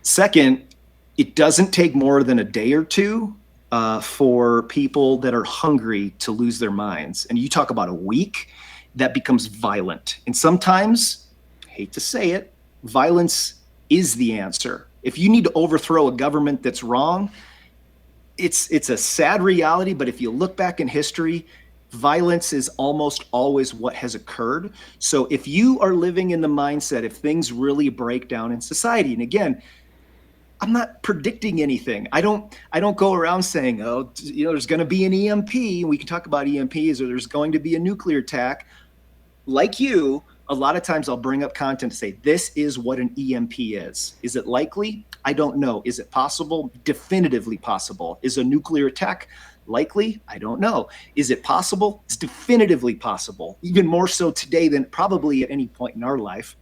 Second, it doesn't take more than a day or two for people that are hungry to lose their minds. And you talk about a week, that becomes violent. And sometimes, I hate to say it, violence is the answer. If you need to overthrow a government that's wrong, it's a sad reality, but if you look back in history, violence is almost always what has occurred. So if you are living in the mindset, if things really break down in society, and again, I'm not predicting anything. I don't go around saying, oh, there's going to be an EMP. We can talk about EMPs, or there's going to be a nuclear attack. Like you, a lot of times I'll bring up content to say, this is what an EMP is. Is it likely? I don't know. Is it possible? Definitively possible. Is a nuclear attack likely? I don't know. Is it possible? It's definitively possible. Even more so today than probably at any point in our life.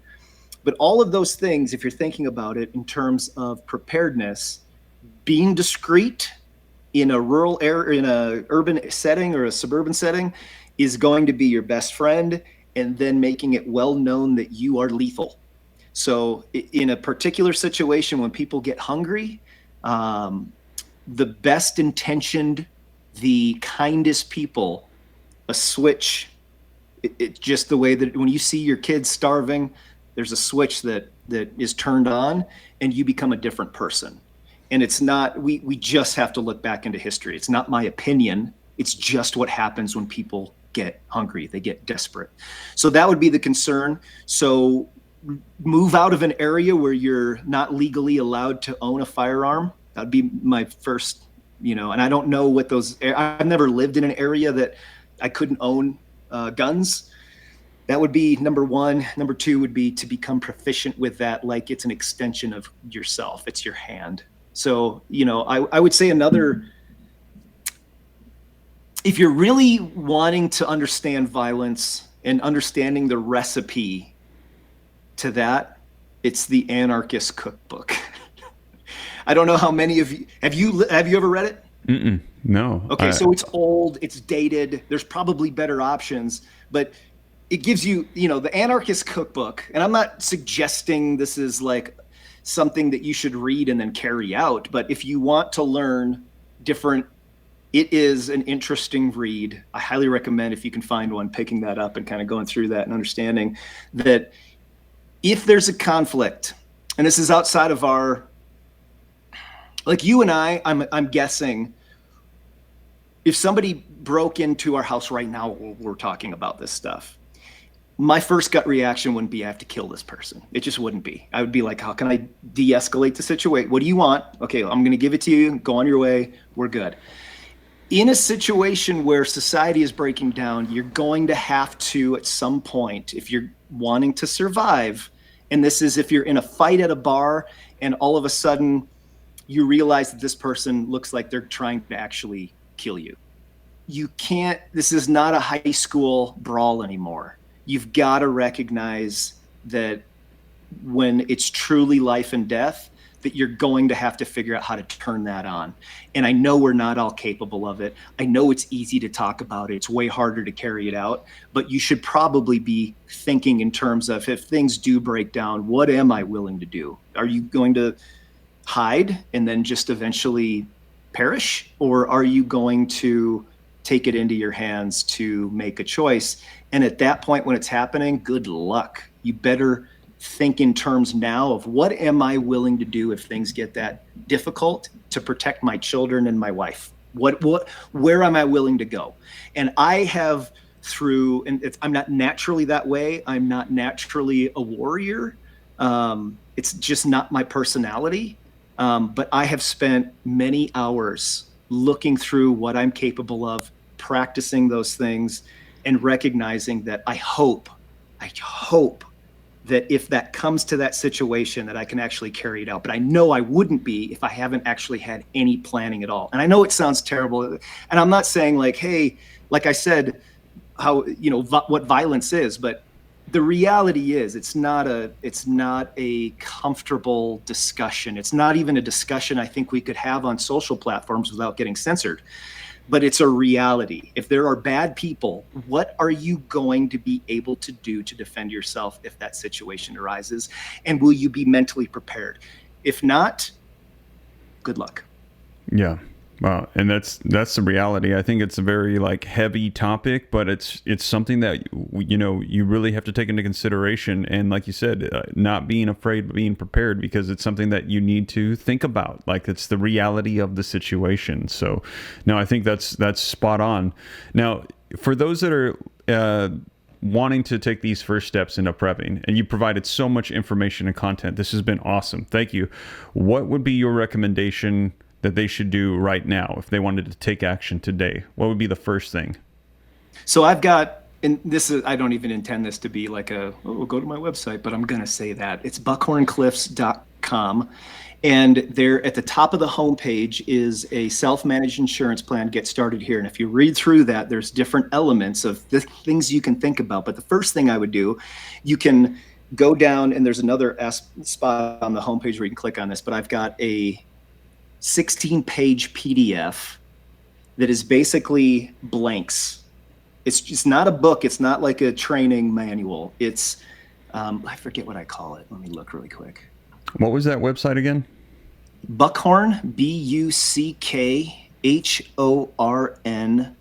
But all of those things, if you're thinking about it in terms of preparedness, being discreet in a rural area, in a urban setting or a suburban setting, is going to be your best friend, and then making it well known that you are lethal. So in a particular situation, when people get hungry, the best intentioned, the kindest people, a switch, it's just the way that when you see your kids starving, there's a switch that is turned on and you become a different person. And it's not, we just have to look back into history. It's not my opinion. It's just what happens when people get hungry, they get desperate. So that would be the concern. So move out of an area where you're not legally allowed to own a firearm. That'd be my first, and I don't know what those, I've never lived in an area that I couldn't own guns. That would be number one. Number two would be to become proficient with that, like it's an extension of yourself. It's your hand. So, I would say another, if you're really wanting to understand violence and understanding the recipe to that, It's the Anarchist Cookbook. I don't know how many of you have you ever read it? Mm-mm, no. Okay, so it's old, it's dated. There's probably better options, but it gives you, the Anarchist Cookbook. And I'm not suggesting this is like something that you should read and then carry out, but if you want to learn different, it is an interesting read. I highly recommend, if you can find one, picking that up and kind of going through that and understanding that if there's a conflict, and this is outside of our, like you and I'm guessing, if somebody broke into our house right now, we're talking about this stuff, my first gut reaction wouldn't be I have to kill this person. It just wouldn't be. I would be like, how can I de-escalate the situation? What do you want? Okay, I'm going to give it to you. Go on your way. We're good. In a situation where society is breaking down, you're going to have to, at some point, if you're wanting to survive, and this is if you're in a fight at a bar and all of a sudden you realize that this person looks like they're trying to actually kill you. You can't, this is not a high school brawl anymore. You've got to recognize that when it's truly life and death, that you're going to have to figure out how to turn that on. And I know we're not all capable of it. I know it's easy to talk about it. It's way harder to carry it out, but you should probably be thinking in terms of, if things do break down, what am I willing to do? Are you going to hide and then just eventually perish? Or are you going to take it into your hands to make a choice? And at that point, when it's happening, good luck. You better think in terms now of, what am I willing to do if things get that difficult to protect my children and my wife? Where am I willing to go? And I have I'm not naturally that way. I'm not naturally a warrior. It's just not my personality. But I have spent many hours looking through what I'm capable of, practicing those things, and recognizing that I hope that if that comes to that situation, that I can actually carry it out. But I know I wouldn't be if I haven't actually had any planning at all. And I know it sounds terrible. And I'm not saying like, hey, like I said, what violence is, but the reality is it's not a comfortable discussion. It's not even a discussion I think we could have on social platforms without getting censored. But it's a reality. If there are bad people, what are you going to be able to do to defend yourself if that situation arises? And will you be mentally prepared? If not, good luck. Yeah. Wow. And that's the reality. I think it's a very heavy topic, but it's something that, you really have to take into consideration. And like you said, not being afraid, but being prepared, because it's something that you need to think about. It's the reality of the situation. So no, I think that's spot on. Now, for those that are, wanting to take these first steps into prepping, and you provided so much information and content, this has been awesome. Thank you. What would be your recommendation that they should do right now if they wanted to take action today? What would be the first thing? So I've got, and this is, I don't even intend this to be like go to my website, but I'm going to say that. It's buckhorncliffs.com. And there at the top of the homepage is a self-managed insurance plan, Get Started Here. And if you read through that, there's different elements of the things you can think about. But the first thing I would do, you can go down, and there's another spot on the homepage where you can click on this, but I've got a 16-page PDF that is basically blanks. It's just not a book. It's not like a training manual. It's, I forget what I call it. Let me look really quick. What was that website again? Buckhorn, Buckhorn,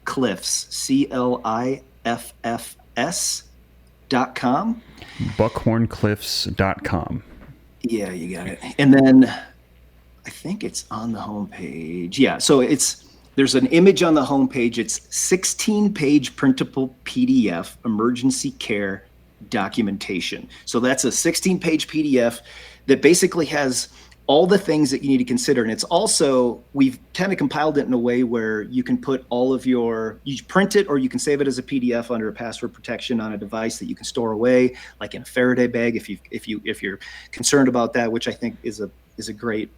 Cliffs, CLIFFS.com. Buckhorncliffs.com. Yeah, you got it. And then I think it's on the homepage. Yeah, so there's an image on the homepage. It's 16-page printable PDF emergency care documentation. So that's a 16-page PDF that basically has all the things that you need to consider. And it's also, we've kind of compiled it in a way where you can put all of you print it, or you can save it as a PDF under a password protection on a device that you can store away, like in a Faraday bag, if you're concerned about that, which I think is a great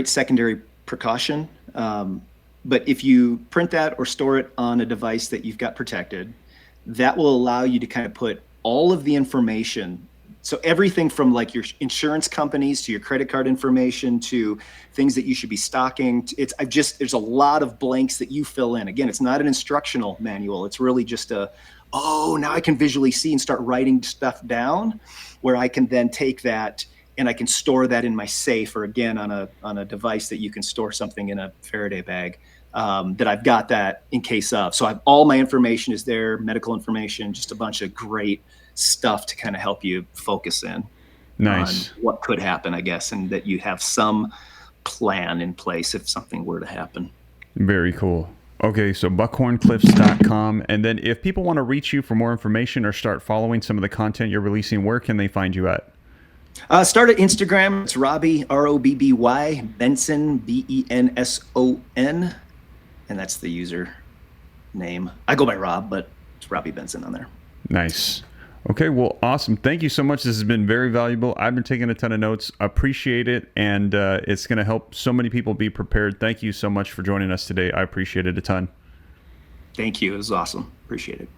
secondary precaution. But if you print that or store it on a device that you've got protected, that will allow you to kind of put all of the information So everything from like your insurance companies to your credit card information to things that you should be stocking. There's a lot of blanks that you fill in. Again, it's not an instructional manual. It's really just now I can visually see and start writing stuff down, where I can then take that and I can store that in my safe, or again, on a device that you can store something in a Faraday bag, that I've got that in case of. So all my information is there, medical information, just a bunch of great stuff to kind of help you focus in on what could happen, I guess, and that you have some plan in place if something were to happen. Very cool. Okay, so buckhorncliffs.com. And then if people want to reach you for more information or start following some of the content you're releasing, where can they find you at? Start at Instagram. It's Robbie, R-O-B-B-Y, Benson, B-E-N-S-O-N. And that's the user name. I go by Rob, but it's Robbie Benson on there. Nice. Okay, well, awesome. Thank you so much. This has been very valuable. I've been taking a ton of notes. Appreciate it. And it's going to help so many people be prepared. Thank you so much for joining us today. I appreciate it a ton. Thank you. It was awesome. Appreciate it.